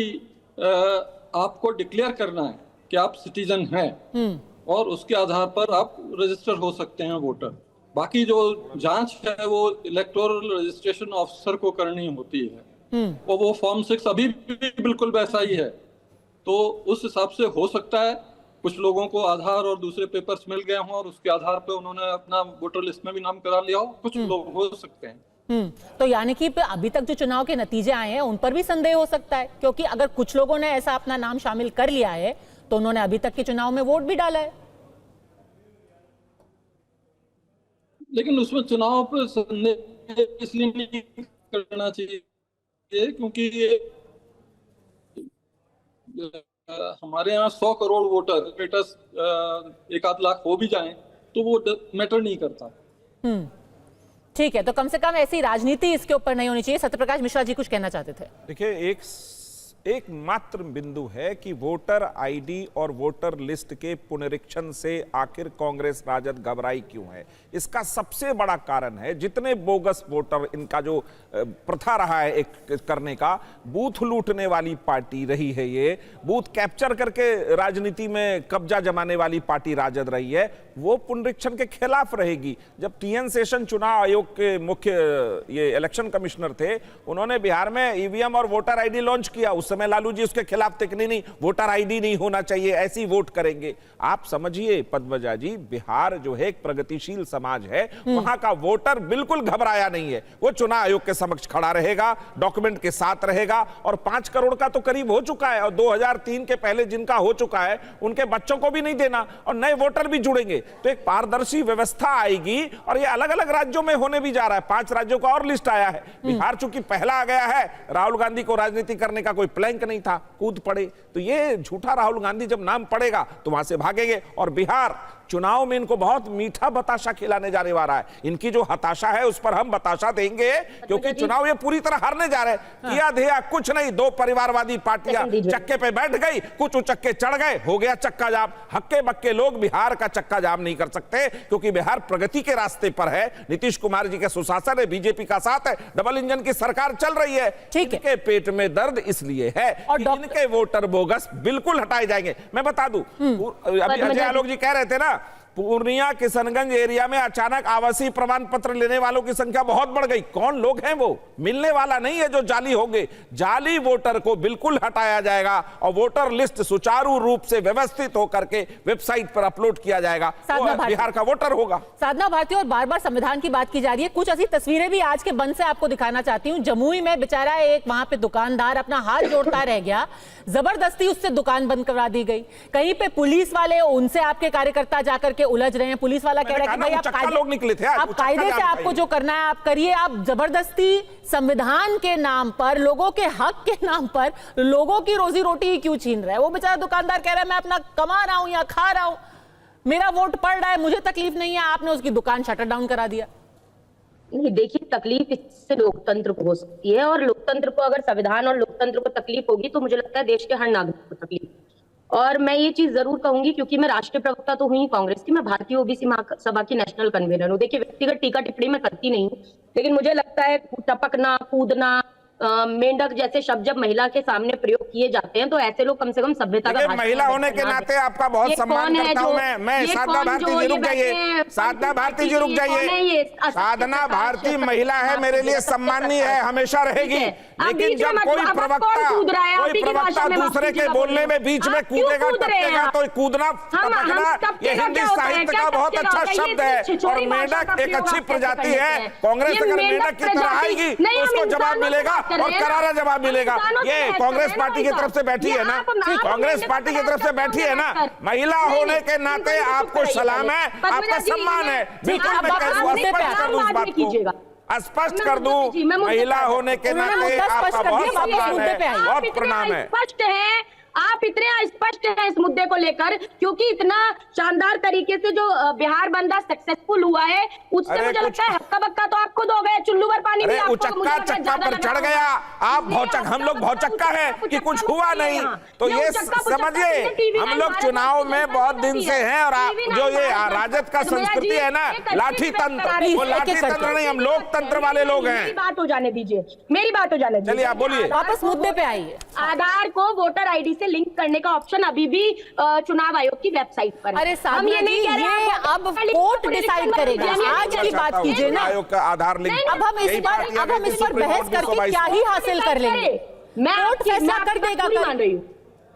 आपको डिक्लेयर करना है कि आप सिटीजन हैं, और उसके आधार पर आप रजिस्टर हो सकते हैं वोटर। बाकी जो जांच है वो इलेक्टोरल रजिस्ट्रेशन ऑफिसर को करनी होती है, और वो फॉर्म 6 अभी भी बिल्कुल वैसा ही है। तो उस हिसाब से हो सकता है कुछ लोगों को आधार और दूसरे पेपर्स मिल गए हों और उसके आधार पे उन्होंने अपना वोटर लिस्ट में भी नाम करा लिया हो, कुछ लोग हो सकते हैं। तो यानी कि अभी तक जो चुनाव के नतीजे आए हैं उन पर भी संदेह हो सकता है, क्योंकि अगर कुछ लोगों ने ऐसा अपना नाम शामिल कर लिया है तो उन्होंने अभी तक के चुनाव में वोट भी डाला है। लेकिन उसमें चुनाव पर संदेह इसलिए नहीं करना चाहिए क्योंकि हमारे यहाँ 100 करोड़ वोटर स्टेटस 1-8 लाख हो भी जाएं तो वो मैटर नहीं करता। ठीक है, तो कम से कम ऐसी राजनीति इसके ऊपर नहीं होनी चाहिए। सत्यप्रकाश मिश्रा जी कुछ कहना चाहते थे। देखिए, एक मात्र बिंदु है कि वोटर आईडी और वोटर लिस्ट के पुनरीक्षण से आखिर कांग्रेस राजद घबराई क्यों है। इसका सबसे बड़ा कारण है जितने बोगस वोटर, इनका जो प्रथा रहा है एक करने का, बूथ लूटने वाली पार्टी रही है ये, बूथ कैप्चर करके राजनीति में कब्जा जमाने वाली पार्टी राजद रही है, वो पुनरीक्षण के खिलाफ रहेगी। जब टीएन शेषन चुनाव आयोग के मुख्य ये इलेक्शन कमिश्नर थे, उन्होंने बिहार में ईवीएम और वोटर आईडी लॉन्च किया, उस समय लालू जी उसके खिलाफ थे कि नहीं वोटर आईडी नहीं होना चाहिए, ऐसी वोट करेंगे। आप समझिए पद्मजा जी, बिहार जो है एक प्रगतिशील समाज है, वहां का वोटर बिल्कुल घबराया नहीं है। वो चुनाव आयोग के समक्ष खड़ा रहेगा, डॉक्यूमेंट के साथ रहेगा, और 5 करोड़ का तो करीब हो चुका है, और 2003 के पहले जिनका हो चुका है उनके बच्चों को भी नहीं देना, और नए वोटर भी जुड़ेंगे। तो एक पारदर्शी व्यवस्था आएगी, और ये अलग अलग राज्यों में होने भी जा रहा है। 5 राज्यों का और लिस्ट आया है। बिहार चूंकि पहला आ गया है, राहुल गांधी को राजनीति करने का कोई प्लैंक नहीं था, कूद पड़े। तो ये झूठा राहुल गांधी जब नाम पड़ेगा तो वहां से भागेंगे। और बिहार चुनाव में इनको बहुत मीठा बताशा खिलाने जाने वाला है। इनकी जो हताशा है उस पर हम बताशा देंगे, क्योंकि चुनाव ये पूरी तरह हारने जा रहे हैं। किया धिया कुछ नहीं, 2 परिवारवादी पार्टियां चक्के पे बैठ गई, कुछ उचक्के चढ़ गए, हो गया चक्का जाम। हक्के बक्के लोग बिहार का चक्का जाम नहीं कर सकते, क्योंकि बिहार प्रगति के रास्ते पर है। नीतीश कुमार जी के सुशासन है, बीजेपी का साथ है, डबल इंजन की सरकार चल रही है। इनके पेट में दर्द इसलिए है कि इनके वोटर बोगस बिल्कुल हटाए जाएंगे। मैं बता दूं, अभी अजय आलोक जी कह रहे थे ना, पूर्णिया किशनगंज एरिया में अचानक आवासीय प्रमाण पत्र लेने वालों की संख्या बहुत बढ़ गई। कौन लोग हैं वो? मिलने वाला नहीं है जो जाली होंगे। जाली वोटर को बिल्कुल हटाया जाएगा और वोटर लिस्ट सुचारू रूप से व्यवस्थित होकर के वेबसाइट पर अपलोड किया जाएगा, तो बिहार का वोटर होगा। साधना भारती, और बार बार संविधान की बात की जा रही है, कुछ ऐसी तस्वीरें भी आज के बंद से आपको दिखाना चाहती हूँ। जमुई में बेचारा एक वहां पे दुकानदार अपना हाथ जोड़ता रह गया, जबरदस्ती उससे दुकान बंद करवा दी गई। कहीं पे पुलिस वाले, उनसे आपके कार्यकर्ता जाकर के उलझ रहे हैं। पुलिस वाला कह रहा है कि भाई आप कायदे से आपको जो करना है आप करिए, आप जबरदस्ती संविधान के नाम पर, लोगों के हक के नाम पर लोगों की रोजी रोटी क्यों छीन रहा है। वो बेचारा दुकानदार कह रहा है मैं अपना कमा रहा हूं या खा रहा हूं, मेरा वोट पड़ रहा है, मुझे तकलीफ नहीं है, आपने उसकी दुकान शटर डाउन करा दिया। नहीं, देखिए, तकलीफ इससे लोकतंत्र को हो सकती है, और लोकतंत्र को अगर संविधान और लोकतंत्र को तकलीफ होगी तो मुझे लगता है देश के हर नागरिक को तकलीफ। और मैं ये चीज जरूर कहूंगी, क्योंकि मैं राष्ट्रीय प्रवक्ता तो हुई कांग्रेस की, मैं भारतीय ओबीसी महासभा की नेशनल कन्वीनर हूँ। देखिए, व्यक्तिगत टीका टिप्पणी मैं करती नहीं हूँ, लेकिन मुझे लगता है टपकना, कूदना, मेंढक जैसे शब्द जब महिला के सामने प्रयोग किए जाते हैं तो ऐसे लोग कम से कम सभ्यता का महिला होने के नाते आपका बहुत सम्मान करता हूं मैं। साधना भारती जी रुक जाइए, साधना भारती जी रुक जाइए। साधना भारती महिला है, मेरे लिए सम्माननीय है, हमेशा रहेगी। लेकिन जब कोई प्रवक्ता दूसरे के बोलने में बीच में कूदेगा, टपकेगा, तो कूदना टपकना ये हिंदी साहित्य का बहुत अच्छा शब्द है। और मेंढक एक अच्छी प्रजाति है। कांग्रेस अगर मेंढक की तरह आएगी तो उसको जवाब मिलेगा, और करारा जवाब मिलेगा। ये कांग्रेस पार्टी की तरफ से बैठी है ना, कांग्रेस पार्टी की तरफ से बैठी है ना, महिला होने के नाते आपको सलाम है, आपका सम्मान है। बिल्कुल मैं स्पष्ट कर दूं इस बात को, स्पष्ट कर दूं, महिला होने के नाते आपका बहुत सम्मान है, बहुत प्रणाम है। स्पष्ट है, आप इतने स्पष्ट हैं इस मुद्दे को लेकर, क्योंकि इतना शानदार तरीके से जो बिहार बंदा सक्सेसफुल हुआ है, उससे मुझे लगता है हक्का बक्का तो आप खुद हो गए, चुल्लू भर पानी भी आपको उचक्का चक्का पर चढ़ गया, आप भौचक, हम लोग भौचक्का है कि कुछ हुआ नहीं। तो ये समझिए, हम लोग चुनाव में बहुत दिन से हैं, और जो ये राजद का संस्कृति है ना, लाठी तंत्र, वो लाठी तंत्र नहीं, हम लोकतंत्र वाले लोग हैं। मेरी बात हो जाने दीजिए, मेरी बात हो जाने दीजिए। चलिए आप बोलिए, वापस मुद्दे पे आइए। आधार को वोटर आईडी से लिंक करने का ऑप्शन अभी भी चुनाव आयोग की वेबसाइट पर है। अरे हम ये नहीं कह रहे, अब कोर्ट डिसाइड करेगा। आज की बात कीजिए ना, आयोग का आधार लिंक। अब हम इस पर बहस करके क्या ही हासिल कर लेंगे? कोर्ट फैसला कर देगा। मान रही हूँ,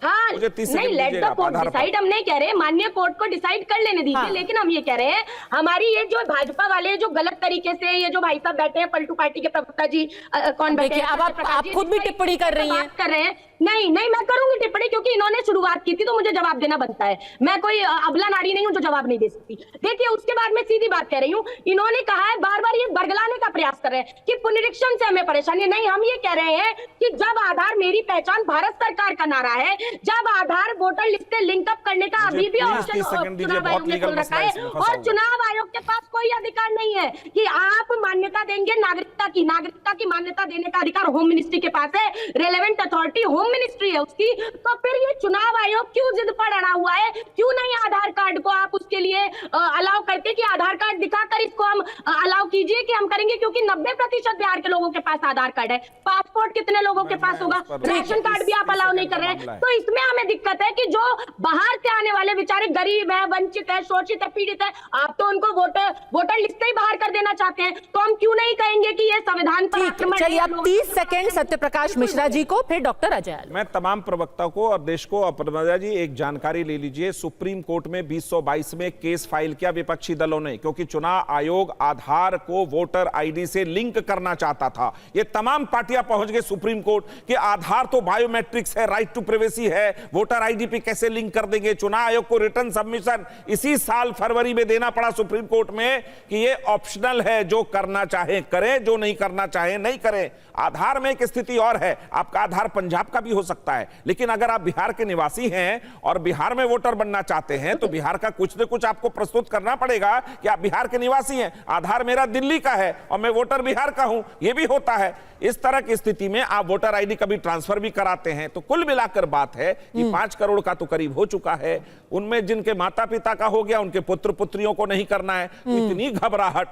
हाँ नहीं, लेट द कोर्ट डिसाइड, हम नहीं कह रहे, माननीय कोर्ट को डिसाइड कर लेने दीजिए। हाँ। लेकिन हम ये कह रहे हैं, हमारी ये जो भाजपा वाले जो गलत तरीके से ये जो भाई साहब बैठे हैं, पलटू पार्टी के प्रवक्ता जी कौन बैठे हैं, अब आप खुद भी टिप्पणी कर रही हैं। नहीं मैं करूंगी टिप्पणी, क्योंकि इन्होंने शुरुआत की थी तो मुझे जवाब देना बनता है। मैं कोई अबला नारी नहीं हूं जो जवाब नहीं दे सकती। देखिए, उसके बाद मैं सीधी बात कह रही हूं, इन्होंने कहा है, बार बार ये बरगलाने का प्रयास कर रहे हैं कि पुनरीक्षण से हमें परेशानी नहीं। हम ये कह रहे हैं कि जब आधार मेरी पहचान भारत सरकार का नारा है, जब आधार वोटर लिस्ट से लिंक अप करने का अभी भी ऑप्शन चुनाव आयोग ने खोल रखा है, और चुनाव आयोग के पास कोई अधिकार नहीं है कि आप मान्यता देंगे नागरिकता की मान्यता देने का अधिकार होम मिनिस्ट्री के पास है, रेलेवेंट अथॉरिटी होम मिनिस्ट्री है उसकी। तो फिर ये चुनाव आयोग क्यों जिद पर अड़ा हुआ है? क्यों नहीं आधार कार्ड को आप उसके लिए अलाउ करते कि आधार कार्ड दिखाकर इसको हम अलाउ कीजिए कि हम करेंगे, क्योंकि 90% बिहार के लोगों के पास आधार कार्ड है। पासपोर्ट कितने लोगों के पास होगा? राशन कार्ड भी आप अलाउ नहीं कर रहे हैं। तो इसमें हमें दिक्कत है कि जो बाहर से आने वाले बेचारे गरीब है, वंचित है, शोषित है, पीड़ित है, आप तो उनको वोटर लिस्ट से ही बाहर कर देना चाहते हैं। तो हम क्यों नहीं कहेंगे कि ये संविधान पर आक्रमण है? चलिए, अब 30 सेकंड सत्यप्रकाश मिश्रा जी को, फिर डॉक्टर अजय आलोक। मैं तमाम प्रवक्ताओं को और देश को, अपर्णा जी एक जानकारी ले लीजिए, सुप्रीम कोर्ट में 2022 में केस फाइल किया विपक्षी दलों ने, क्योंकि चुनाव आयोग आधार को वोटर आईडी से लिंक करना चाहता था। ये तमाम पार्टियां पहुंच गए सुप्रीम कोर्ट कि आधार तो बायोमेट्रिक्स है, राइट टू प्राइवेसी है, वोटर आईडी पे कैसे लिंक कर देंगे। चुनाव आयोग को रिटर्न सबमिशन इसी साल फरवरी में देना पड़ा सुप्रीम कोर्ट में कि ये ऑप्शनल है, जो करना चाहे करें, जो नहीं करना चाहे नहीं करें। आधार में एक स्थिति और है, आपका आधार पंजाब का भी हो सकता है, लेकिन अगर आप बिहार के निवासी हैं और बिहार में वोटर बनना चाहते हैं तो बिहार का कुछ न कुछ आपको प्रस्तुत करना पड़ेगा कि आप बिहार के निवासी हैं। आधार मेरा दिल्ली का है और मैं वोटर बिहार का हूं, यह भी होता है। इस तरह की स्थिति में आप वोटर आईडी कभी ट्रांसफर भी कराते हैं। तो कुल मिलाकर बात है कि 5 करोड़ का तो करीब हो चुका है, उनमें जिनके माता पिता का हो गया उनके पुत्र पुत्रियों को नहीं करना है। इतनी घबराहट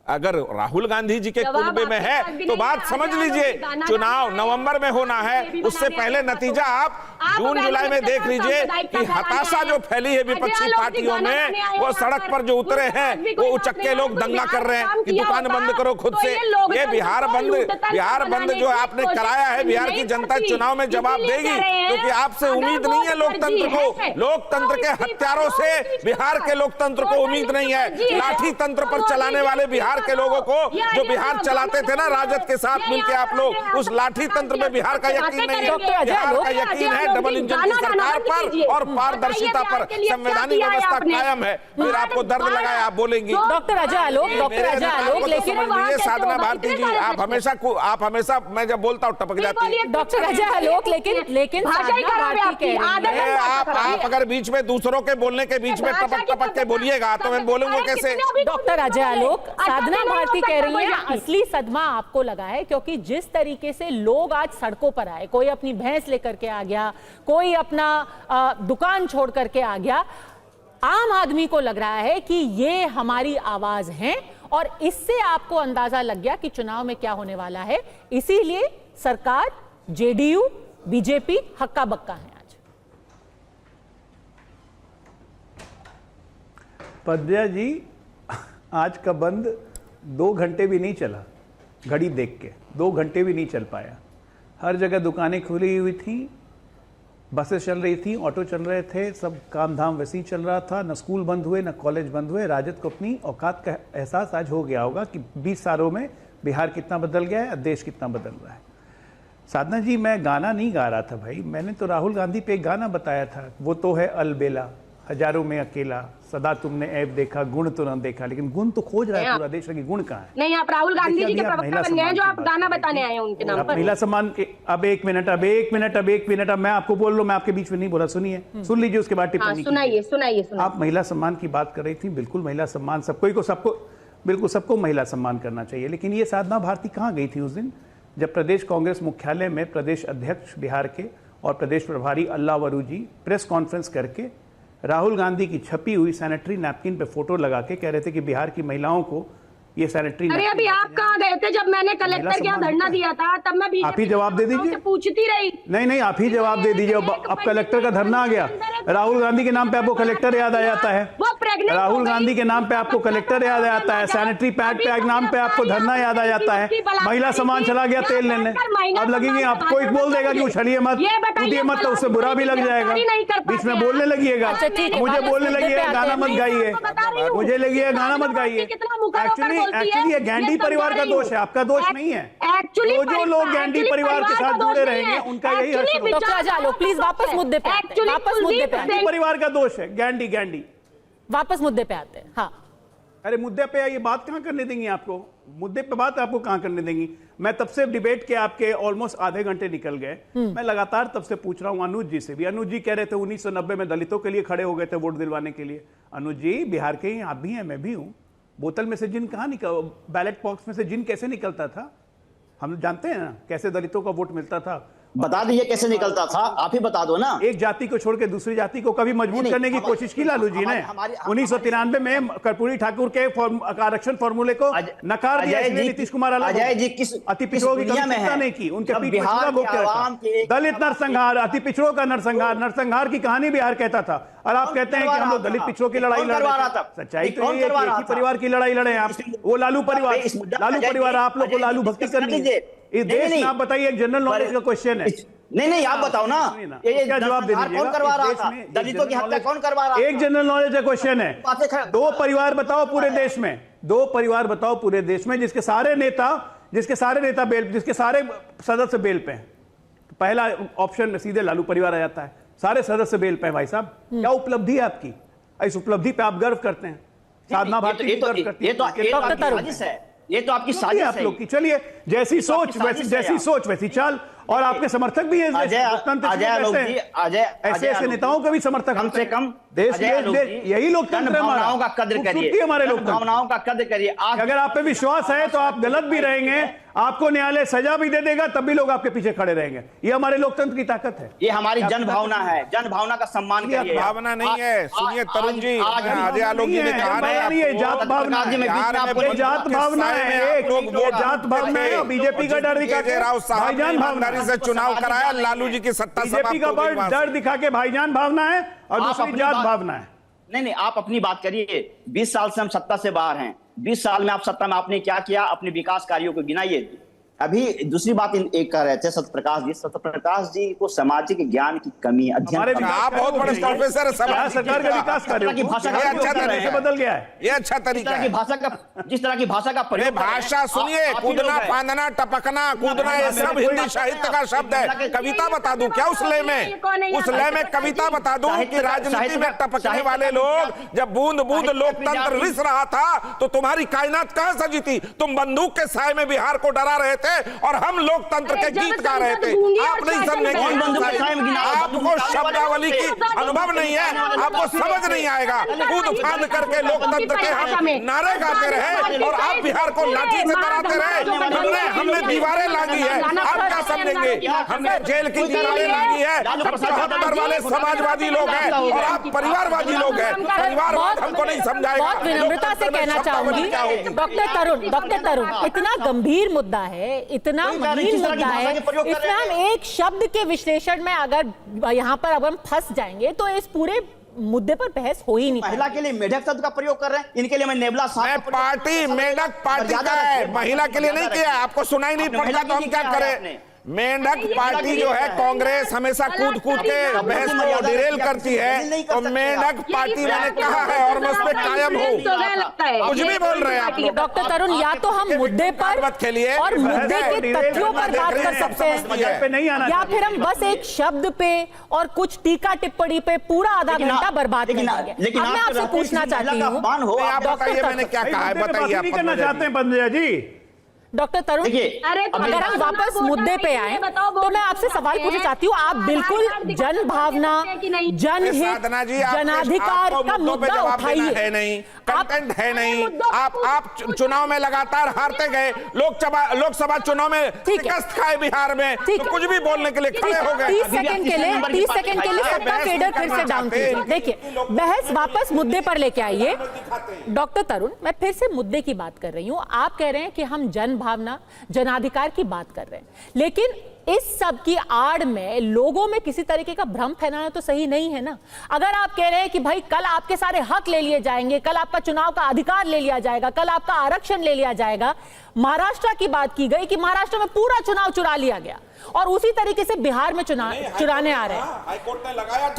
अगर राहुल गांधी जी के कुनबे में है तो बात समझ लीजिए, चुनाव नवंबर में होना है, उससे पहले नतीजा आप जून जुलाई में देख लीजिए कि हताशा जो फैली है विपक्षी पार्टियों में, वो सड़क पर जो उतरे हैं वो उचक्के लोग दंगा कर रहे हैं कि दुकान बंद करो खुद से। ये बिहार बंद जो आपने कराया है, बिहार की जनता चुनाव में जवाब देगी, क्योंकि आपसे उम्मीद नहीं है लोकतंत्र को। लोकतंत्र के हत्यारों से बिहार के लोकतंत्र को उम्मीद नहीं है। लाठी तंत्र पर चलाने वाले बिहार के लोगों को, जो बिहार चलाते थे ना राजद के साथ मिलकर आप लोग, उस लाठी तंत्र में बिहार का यकीन नहीं है। बिहार का यकीन है डबल इंजन की सरकार पर और पारदर्शिता पर, संवैधानिक व्यवस्था कायम है। फिर आपको दर्द लगा है, आप बोलेंगी। डॉक्टर अजय आलोक, लेकिन साधना भारती जी, आप हमेशा मैं जब बोलता हूँ टपक जाती है। डॉक्टर अजय आलोक, लेकिन आप अगर बीच में दूसरों के बोलने के बीच में टपक के बोलिएगा तो मैं बोलूंगा कैसे? डॉक्टर अजय आलोक, साधना भारती कह रही है असली सदमा आपको लगा है, क्योंकि जिस तरीके से लोग आज सड़कों पर आए, कोई अपनी भैंस लेकर के आ गया, कोई अपना दुकान छोड़ करके आ गया, आम आदमी को लग रहा है कि ये हमारी आवाज है, और इससे आपको अंदाजा लग गया कि चुनाव में क्या होने वाला है। इसीलिए सरकार, जेडीयू, बीजेपी हक्का बक्का है। आज पद्या जी, आज का बंद 2 घंटे भी नहीं चला, घड़ी देख के 2 घंटे भी नहीं चल पाया। हर जगह दुकानें खुली हुई थी, बसें चल रही थी, ऑटो चल रहे थे, सब काम धाम वैसे ही चल रहा था। न स्कूल बंद हुए, न कॉलेज बंद हुए। राजद को अपनी औकात का एहसास आज हो गया होगा कि 20 सालों में बिहार कितना बदल गया है, देश कितना बदल रहा है। साधना जी, मैं गाना नहीं गा रहा था भाई, मैंने तो राहुल गांधी पे एक गाना बताया था, वो तो है अलबेला, हजारों में अकेला, सदा तुमने ऐब देखा गुण तो न देखा, लेकिन गुण तो खोज रहा है पूरा देश कि गुण कहाँ है। नहीं, आप राहुल गांधी जी के प्रवक्ता बन गए हैं जो आप गाना बताने आए हैं उनके नाम पर। महिला सम्मान के अब एक मिनट अब मैं आपको बोल रहा हूं, मैं आपके बीच में नहीं बोला, सुनिए, सुन लीजिए, उसके बाद टिप्पणी सुनाइए। आप महिला सम्मान की बात कर रही थी, बिल्कुल महिला सम्मान सबको महिला सम्मान करना चाहिए, लेकिन ये साधना भारती कहाँ गई थी उस दिन जब प्रदेश कांग्रेस मुख्यालय में प्रदेश अध्यक्ष बिहार के और प्रदेश प्रभारी अल्लाह वरू जी प्रेस कॉन्फ्रेंस करके राहुल गांधी की छपी हुई सैनिटरी नैपकिन पे फोटो लगा के कह रहे थे कि बिहार की महिलाओं को ये सैनिटरी। अरे अभी आप कहाँ गए थे जब मैंने कलेक्टर के यहाँ धरना दिया था, तब मैं आप ही जवाब दे दीजिए, पूछती रही। नहीं, आप ही जवाब दे दीजिए। अब कलेक्टर का धरना आ गया, राहुल गांधी के नाम पे आपको कलेक्टर याद आ जाता है, राहुल गांधी के नाम पे आपको कलेक्टर याद आ जाता है, सैनिटरी पैड के नाम पे आपको धरना याद आ जाता है, महिला सम्मान चला गया तेल लेने, अब लगेंगे आप, कोई बोल देगा कि उछलिए मत, कूदिए मत, तो उससे बुरा भी लग जाएगा, बीच में बोलने लगिएगा, मुझे बोलने लगिएगा गाना मत गाइए, मुझे लगिएगा गाना मत गाइए। एक्चुअली ये गांधी परिवार का दोष है, आपका दोष नहीं है। जो लोग गांधी परिवार के साथ जुड़े रहेंगे उनका यही हश्र। डॉक्टर आजाद प्लीज वापस मुद्दे पे आते हैं, गांधी परिवार का दोष है, गांधी वापस मुद्दे पे आते हैं। हाँ, अरे मुद्दे पे ये बात कहाँ करने देंगी आपको, मुद्दे पे बात आपको कहाँ करने देंगी। मैं तब से डिबेट के आपके ऑलमोस्ट आधे घंटे निकल गए, मैं लगातार तब से पूछ रहा हूँ अनुज जी से भी। अनुज जी कह रहे थे 1990 में दलितों के लिए खड़े हो गए थे वोट दिलवाने के लिए। अनुज जी, बिहार के ही आप भी हैं, मैं भी हूँ, बोतल में से जिन कहाँ निकल, बैलेट बॉक्स में से जिन कैसे निकलता था, हम जानते हैं ना कैसे दलितों का वोट मिलता था। बता दीजिए कैसे निकलता था, आप ही बता दो ना। एक जाति को छोड़ के दूसरी जाति को कभी मजबूत करने की कोशिश की लालू जी ने। 1993 में कर्पूरी ठाकुर के आरक्षण फॉर्मूले को नकार दिया, इसलिए नीतीश कुमार अजय जी अति पिछड़ों की कल्पना नहीं की, उनके पीठ दलित नरसंहार, अति पिछड़ों का नरसंहार की कहानी बिहार कहता था, और आप कहते हैं कि हम लोग दलित पिछड़ों की लड़ाई लड़ रहे हैं। सच्चाई तो ये है कि परिवार की लड़ाई लड़े आप, वो लालू परिवार, आप लोग को लालू भक्ति करनी है। इस देश में आप बताइए, एक जनरल नॉलेज का क्वेश्चन है। नहीं, आप बताओ ना, ये क्या जवाब दे दीजिएगा, कौन करवा रहा था, दलितों की हत्या कौन करवा रहा था? एक जनरल नॉलेज का क्वेश्चन है। दो परिवार बताओ पूरे देश में, दो परिवार बताओ पूरे देश में जिसके सारे नेता बेल, जिसके सारे सदस्य बेल पे हैं। पहला ऑप्शन में सीधे लालू परिवार आ जाता है, सारे सदस्य बेल पे हैं। भाई साहब, क्या उपलब्धि है आपकी, इस उपलब्धि पे आप गर्व करते हैं। साधना भारती गर्व करती है, ये तो आपकी साजिश है आप लोग की। चलिए, जैसी सोच वैसी चाल, और आपके समर्थक भी हैं ऐसे नेताओं का भी समर्थक, कम से कम देश यही लोकतंत्र, भावनाओं का कद्र करिए, हमारे भावनाओं का कद्र करिए। अगर आप पे विश्वास है तो आप गलत भी रहेंगे, आपको न्यायालय सजा भी दे देगा, तब भी लोग आपके पीछे खड़े रहेंगे। ये हमारे लोकतंत्र की ताकत है, ये हमारी जन भावना है, जन भावना का सम्मान करिए। भावना नहीं है, सुनिए तरुण जी, अजय आलोक जी ने कहा जात भावना है, जात भावना है, जात भावना है। बीजेपी का डर दिखा के भाईजान भावना से चुनाव कराया, लालू जी की सत्ता बीजेपी का डर दिखा के भाईजान भावना है, और दूसरी जात भावना है। नहीं, आप अपनी बात करिए। 20 साल से हम सत्ता से बाहर हैं, 20 साल में आप सत्ता में आपने क्या किया, अपने विकास कार्यों को गिनाइए। अभी दूसरी बात एक कर रहे थे सत्यप्रकाश जी को सामाजिक ज्ञान की कमी, अध्ययन। आप बहुत बड़े प्रोफेसर है, सरकार का विकास कार्यों की भाषा अच्छा तरीका बदल गया है, ये अच्छा तरीका है। जिस तरह की भाषा का प्रयोग, भाषा सुनिए, कूदना फांदना टपकना कूदना, ये सब हिंदी साहित्य का शब्द है। कविता बता दूं क्या उस लय में कविता बता दूं कि राजनीति में टपकने वाले लोग, जब बूंद बूंद लोकतंत्र रिस रहा था तो तुम्हारी कायनात कहां सजी थी? तुम बंदूक के साए में बिहार को डरा रहे थे और हम लोकतंत्र के गीत गा रहे थे। आप नहीं समझेंगे, आपको शब्दावली की अनुभव नहीं है, आपको समझ नहीं आएगा। कूद फांद करके लोकतंत्र के हम नारे गाते रहे और आप बिहार को लाठी से डराते रहे। हमने दीवारें लांगी है, आप क्या समझेंगे? हमने जेल की दीवारें लांगी है। 75 वाले समाजवादी लोग हैं और आप परिवारवादी लोग हैं। परिवारवाद हमको नहीं समझाएगा। बहुत विनम्रता से कहना चाहूंगी डॉक्टर तरुण, इतना गंभीर मुद्दा है, इतना महीन मुद्दा है, इसमें हम एक शब्द के विश्लेषण में अगर यहाँ पर अब हम फंस जाएंगे तो इस पूरे मुद्दे पर बहस हो ही नहीं। महिला के लिए मेढक शब्द का प्रयोग कर रहे हैं, इनके लिए मैं नेबला पार्टी मेढक पार्टी का है, महिला के लिए नहीं किया। आपको सुनाई नहीं पड़ता तो हम क्या करें? मेंढक पार्टी जो है कांग्रेस हमेशा कूद कूद के बहस को डिरेल करती है, तो मेंढक पार्टी मैंने कहा है और मैं उस पर कायम हूँ। कुछ भी बोल रहे हैं आप लोग। डॉक्टर तरुण, या तो हम मुद्दे पर और मुद्दे के तथ्यों पर बात कर सकते हैं, या फिर हम बस एक शब्द पे और कुछ टीका टिप्पणी पे पूरा आधा घंटा बर्बाद करेंगे। अब मैं आपसे पूछना चाहती हूँ, आप बताइए मैंने क्या कहा है, बताइए आप करना चाहते हैं पंद्रह जी। डॉक्टर तरुण, अगर हम वापस मुद्दे पे आए तो मैं आपसे सवाल पूछना चाहती हूँ, आप बिल्कुल जन भावना, जनहित, जनाधिकार का मुद्दा उठाइए। नहीं, कंटेंट है नहीं, आप चुनाव में लगातार हारते गए, लोकसभा चुनाव में शिकस्त खाए बिहार में, तो कुछ भी बोलने के लिए खड़े हो गए। 30 सेकंड के लिए सबका फेडर फिर से डाउन कीजिए। देखिए, बहस वापस मुद्दे पर लेके आइए। डॉक्टर तरुण, मैं फिर से मुद्दे की बात कर रही हूँ। आप कह रहे हैं कि हम जन भावना, जनाधिकार की बात कर रहे हैं, लेकिन इस सब की आड़ में लोगों में किसी तरीके का भ्रम फैलाना तो सही नहीं है ना। अगर आप कह रहे हैं कि भाई कल आपके सारे हक ले लिए जाएंगे, कल आपका चुनाव का अधिकार ले लिया जाएगा, कल आपका आरक्षण ले लिया जाएगा, महाराष्ट्र की बात की गई कि महाराष्ट्र में पूरा चुनाव चुरा लिया गया, और उसी तरीके से बिहार में चुराने आ रहे हैं,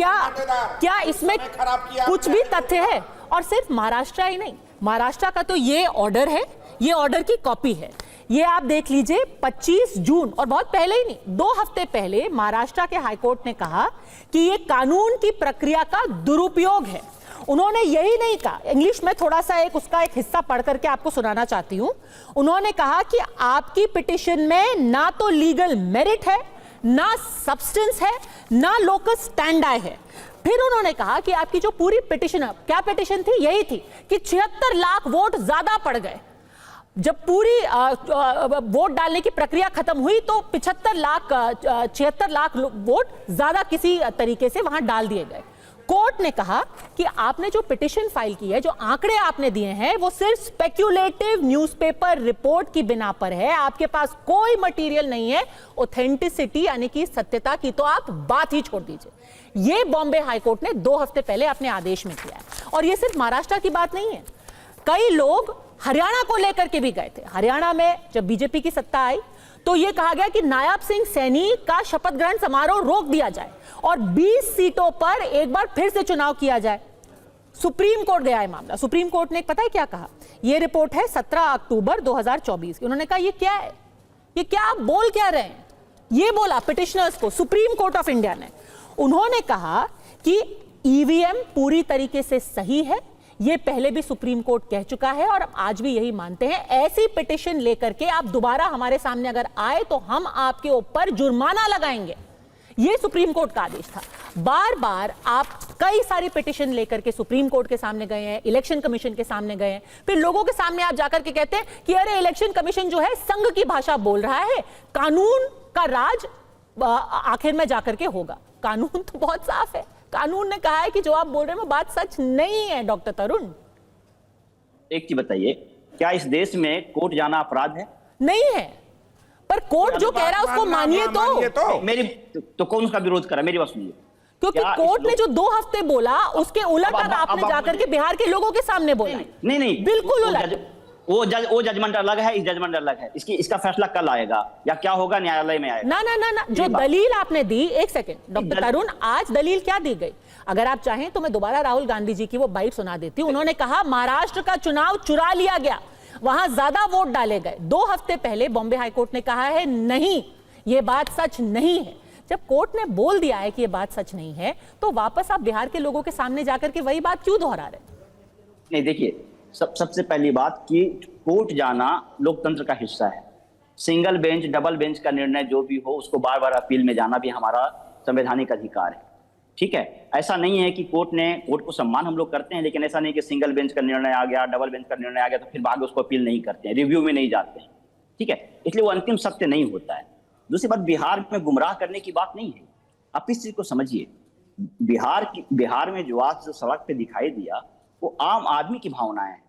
क्या इसमें कुछ भी तथ्य है? और सिर्फ महाराष्ट्र ही नहीं, महाराष्ट्र का तो ये ऑर्डर है, ये ऑर्डर की कॉपी है। ये आप देख लीजिए, 25 जून, और बहुत पहले ही नहीं, 2 हफ्ते पहले महाराष्ट्र के हाईकोर्ट ने कहा कि ये कानून की प्रक्रिया का दुरुपयोग है। उन्होंने यही नहीं कहा, इंग्लिश में थोड़ा सा उसका एक हिस्सा पढ़ करके आपको सुनाना चाहती हूं। उन्होंने कहा कि आपकी पिटीशन में ना तो लीगल मेरिट है, ना सब्सटेंस है, ना लोकस स्टैंडाई है। फिर उन्होंने कहा कि आपकी जो पूरी पिटीशन, क्या पिटीशन थी? यही थी कि 76 लाख वोट ज्यादा पड़ गए। जब पूरी वोट डालने की प्रक्रिया खत्म हुई तो 76 लाख वोट ज्यादा किसी तरीके से वहां डाल दिए गए। कोर्ट ने कहा कि आपने जो पिटीशन फाइल की है, जो आंकड़े आपने दिए हैं, वो सिर्फ स्पेक्युलेटिव न्यूज़पेपर रिपोर्ट की बिना पर है, आपके पास कोई मटेरियल नहीं है। ऑथेंटिसिटी यानी कि सत्यता की तो आप बात ही छोड़ दीजिए। ये बॉम्बे हाईकोर्ट ने 2 हफ्ते पहले अपने आदेश में किया है। और ये सिर्फ महाराष्ट्र की बात नहीं है, कई लोग हरियाणा को लेकर के भी गए थे। हरियाणा में जब बीजेपी की सत्ता आई तो यह कहा गया कि नायब सिंह सैनी का शपथ ग्रहण समारोह रोक दिया जाए और 20 सीटों पर एक बार फिर से चुनाव किया जाए। सुप्रीम कोर्ट गया है मामला। सुप्रीम कोर्ट ने पता है क्या कहा? यह रिपोर्ट है 17 अक्टूबर 2024 की। उन्होंने कहा ये क्या है, ये क्या आप बोल क्या रहे हैं? ये बोला पिटिशनर्स को सुप्रीम कोर्ट ऑफ इंडिया ने। उन्होंने कहा कि ईवीएम पूरी तरीके से सही है, ये पहले भी सुप्रीम कोर्ट कह चुका है और आज भी यही मानते हैं। ऐसी पिटीशन लेकर के आप दोबारा हमारे सामने अगर आए तो हम आपके ऊपर जुर्माना लगाएंगे। ये सुप्रीम कोर्ट का आदेश था। बार बार आप कई सारी पिटीशन लेकर के सुप्रीम कोर्ट के सामने गए हैं, इलेक्शन कमीशन के सामने गए हैं, फिर लोगों के सामने आप जाकर के कहते हैं कि अरे इलेक्शन कमीशन जो है संघ की भाषा बोल रहा है, कानून का राज आखिर में जाकर के होगा। कानून तो बहुत साफ है, कानून ने कहा है कि जो आप बोल रहे हैं वो बात सच नहीं है। डॉक्टर तरुण, एक चीज बताइए, क्या इस देश में कोर्ट जाना अपराध है? नहीं है, पर कोर्ट जो कह रहा है उसको मानिए तो मेरी तो कौन उसका विरोध करा? मेरी बात सुनिए, क्योंकि कोर्ट ने जो 2 हफ्ते बोला उसके उलट अब आपने जाकर के बिहार के लोगों के सामने बोला। नहीं, बिल्कुल उलट। वो जजमेंट अलग है, इस जजमेंट अलग है। इसका फैसला कल आएगा या क्या होगा? न्यायालय में आएगा। ना, जो दलील आपने दी, एक सेकंड डॉक्टर तरुण, आज दलील क्या दी गई? अगर आप चाहें तो मैं दोबारा राहुल गांधी जी की वो बाइट सुना देती हूं। उन्होंने कहा महाराष्ट्र का चुनाव चुरा लिया गया, वहां ज्यादा वोट डाले गए। 2 हफ्ते पहले बॉम्बे हाईकोर्ट ने कहा है नहीं, ये बात सच नहीं है। जब कोर्ट ने बोल दिया है कि ये बात सच नहीं है, तो वापस आप बिहार के लोगों के सामने जाकर के वही बात क्यों दोहरा रहे? नहीं, देखिए, सबसे पहली बात कि कोर्ट जाना लोकतंत्र का हिस्सा है। सिंगल बेंच, डबल बेंच का निर्णय जो भी हो, उसको बार बार अपील में जाना भी हमारा संवैधानिक अधिकार है। ठीक है, ऐसा नहीं है कि कोर्ट को सम्मान हम लोग करते हैं, लेकिन ऐसा नहीं कि सिंगल बेंच का निर्णय आ गया, डबल बेंच का निर्णय आ गया तो फिर बाद उसको अपील नहीं करते हैं, रिव्यू में नहीं जाते हैं। ठीक है, इसलिए वो अंतिम सत्य नहीं होता है। दूसरी बात, बिहार में गुमराह करने की बात नहीं है। आप इस चीज को समझिए, बिहार में जो आज जो सड़क पे दिखाई दिया वो आम आदमी की भावनाएं हैं।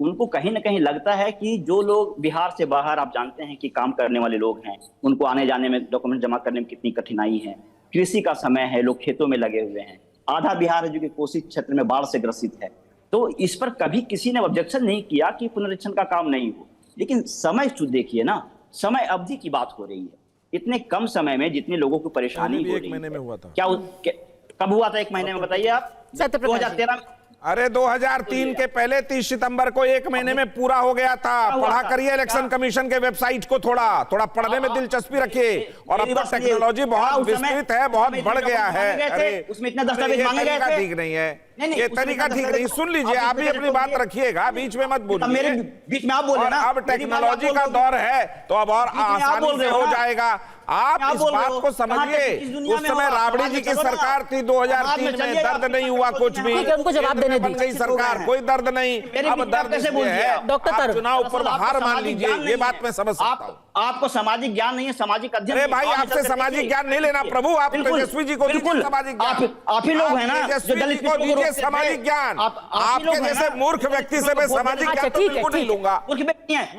उनको कहीं ना कहीं लगता है कि जो लोग बिहार से बाहर, आप जानते हैं कि काम करने वाले लोग हैं, उनको आने जाने में, डॉक्यूमेंट जमा करने में कितनी कठिनाई है। कृषि का समय है, लोग खेतों में लगे हुए हैं। आधा बिहार है जो कि कोसी क्षेत्र में बाढ़ से ग्रसित है। तो इस पर कभी किसी ने ऑब्जेक्शन नहीं किया कि पुनरीक्षण का काम नहीं हो, लेकिन समय देखिए ना, समय अवधि की बात हो रही है। इतने कम समय में जितनी लोगों को परेशानी हो रही महीने में हुआ था। कब हुआ था? 1 महीने में बताइए आप। 2013 अरे 2003 के पहले 30 सितंबर को 1 महीने में पूरा हो गया था। पढ़ा करिए इलेक्शन कमीशन के वेबसाइट को, थोड़ा पढ़ने में दिलचस्पी रखिए। और अब तक टेक्नोलॉजी बहुत विस्तृत है, बहुत बढ़ गया है। अरे उसमें इतना दस्तावेज मांगे गए थे? ठीक नहीं है, ये तरीका ठीक नहीं। सुन लीजिए, आप भी अपनी बात रखिएगा, बीच में मत बोलिए। मेरे बीच में आप बोले ना। अब टेक्नोलॉजी का दौर है तो अब और आसानी से हो जाएगा। आप इस बात को समझिए, उस समय राबड़ी जी की सरकार थी 2003 में, दर्द नहीं हुआ कुछ भी। उनको जवाब देने बन गई सरकार, कोई दर्द नहीं। अब दर्द है, डॉक्टर आप चुनाव पर हार मान लीजिए, ये बात मैं समझ सकता हूँ। आपको सामाजिक ज्ञान नहीं है, सामाजिक अध्ययन। अरे भाई, आपसे सामाजिक ज्ञान नहीं लेना प्रभु, आप तेजस्वी जी को दीजिए सामाजिक ज्ञान। आप ही लोग हैं ना तेजस्वी जी को दीजिए सामाजिक ज्ञान। आपके जैसे मूर्ख व्यक्ति से मैं सामाजिक ज्ञान तो बिल्कुल नहीं लूंगा। मैं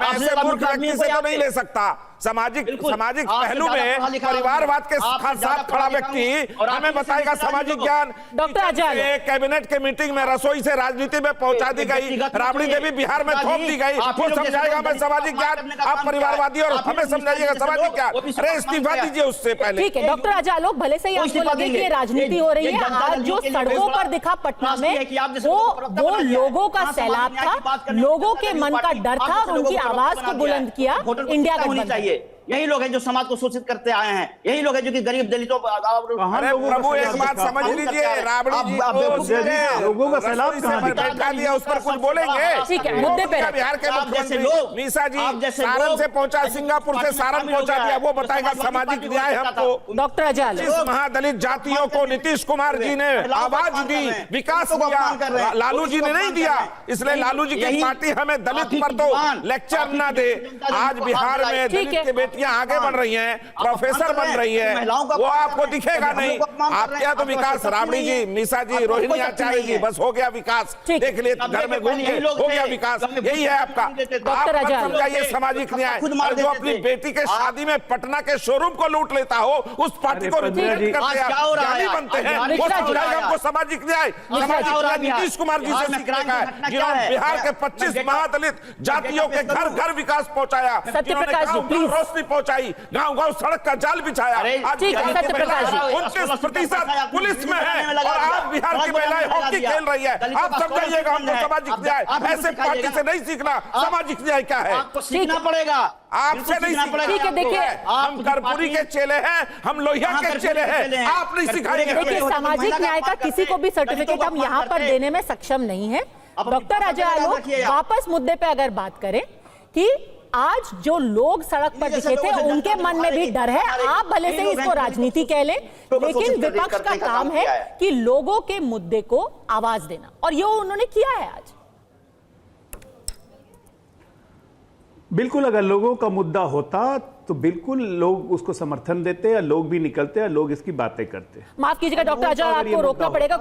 ऐसे मूर्ख व्यक्ति से तो नहीं ले सकता। सामाजिक पहलू में परिवारवाद के साथ खड़ा व्यक्ति हमें बताएगा सामाजिक ज्ञान। डॉक्टर आजाद, कैबिनेट के मीटिंग में रसोई से राजनीति में पहुंचा दी गई, राबड़ी देवी बिहार में थोप दी गई, वो समझाएगा हमें सामाजिक ज्ञान। आप परिवारवादी और हमें समझाइएगा सामाजिक ज्ञान। अरे इस्तीफा दीजिए उससे पहले। ठीक है डॉक्टर आजाद, लोग भले से ही आपको लगे कि राजनीति हो रही है। आज जो सड़कों पर दिखा पटना में, वो लोगों का सैलाब था, लोगों के मन का डर था और उनकी आवाज को बुलंद किया इंडिया गठबंधन। यही लोग हैं जो समाज को शोषित करते आए हैं, यही लोग हैं जो कि गरीब दलितों। अरे प्रभु, एक बात समझ लीजिए, राबड़ी जी लोगों का सैलाब बैठा दिया, उस पर कुछ बोलेंगे? ठीक है, मुद्दे पे बिहार के मुख्यमंत्री मीसा जी सारण से पहुंचा, सिंगापुर से सारण पहुंचा दिया, वो बताएगा सामाजिक न्याय हमको। डॉक्टर आजाद, जिस महादलित जातियों को नीतीश कुमार जी ने आवाज दी, विकास दिया, लालू जी ने नहीं दिया, इसलिए लालू जी की पार्टी हमें दलित पर तो लेक्चर ना दे। आज बिहार में दलित की बेटियां आगे बढ़ रही हैं, प्रोफेसर बन रही है, वो आपको दिखेगा नहीं। आप क्या तो विकास, राबड़ी जी, मीसा जी, रोहिणी आचार्य जी, बस हो गया विकास। देख लिए घर में घूम के, हो गया विकास। यही है आपका। आप समझाइए सामाजिक न्याय। जो अपनी बेटी के शादी में पटना के शोरूम को लूट लेता हो, उस पार्टी को रिप्रेजेंट करते हैं, बनते हैं, वो समझाएगा हमको सामाजिक न्याय। नीतीश कुमार जी से सीखने का है, जिन्होंने बिहार के 25 महादलित जातियों के घर घर विकास पहुंचाया, रोशनी पहुंचाई, गांव-गांव सड़क का जाल बिछाया। आज 29% पुलिस में है और आज बिहार की महिलाएं हॉकी खेल रही है। आप समझाइएगा हमको सामाजिक न्याय। ऐसे पार्टी से नहीं सीखना सामाजिक न्याय क्या है। आपको सीखना पड़ेगा, आपसे नहीं सीखना। ठीक है, देखिए, हम कर्पूरी के चेले हैं, हम लोहिया के चेले हैं, आप नहीं सिखाएंगे। देखिए, सामाजिक न्याय का किसी को भी सर्टिफिकेट हम यहाँ पर देने में सक्षम नहीं है। डॉक्टर अजय आलोक, वापस मुद्दे पे अगर बात करें कि आज जो लोग सड़क पर दिखे थे, उनके मन में भी डर है। आप भले से इसको राजनीति कह लें, लेकिन विपक्ष का काम है कि लोगों के मुद्दे को आवाज देना, और ये उन्होंने किया है आज। बिल्कुल, अगर लोगों का मुद्दा होता तो बिल्कुल लोग उसको समर्थन देते, या लोग भी निकलते, या लोग इसकी बातें करते। माफ कीजिएगा डॉक्टर आजाद, आपको रोकना पड़ेगा।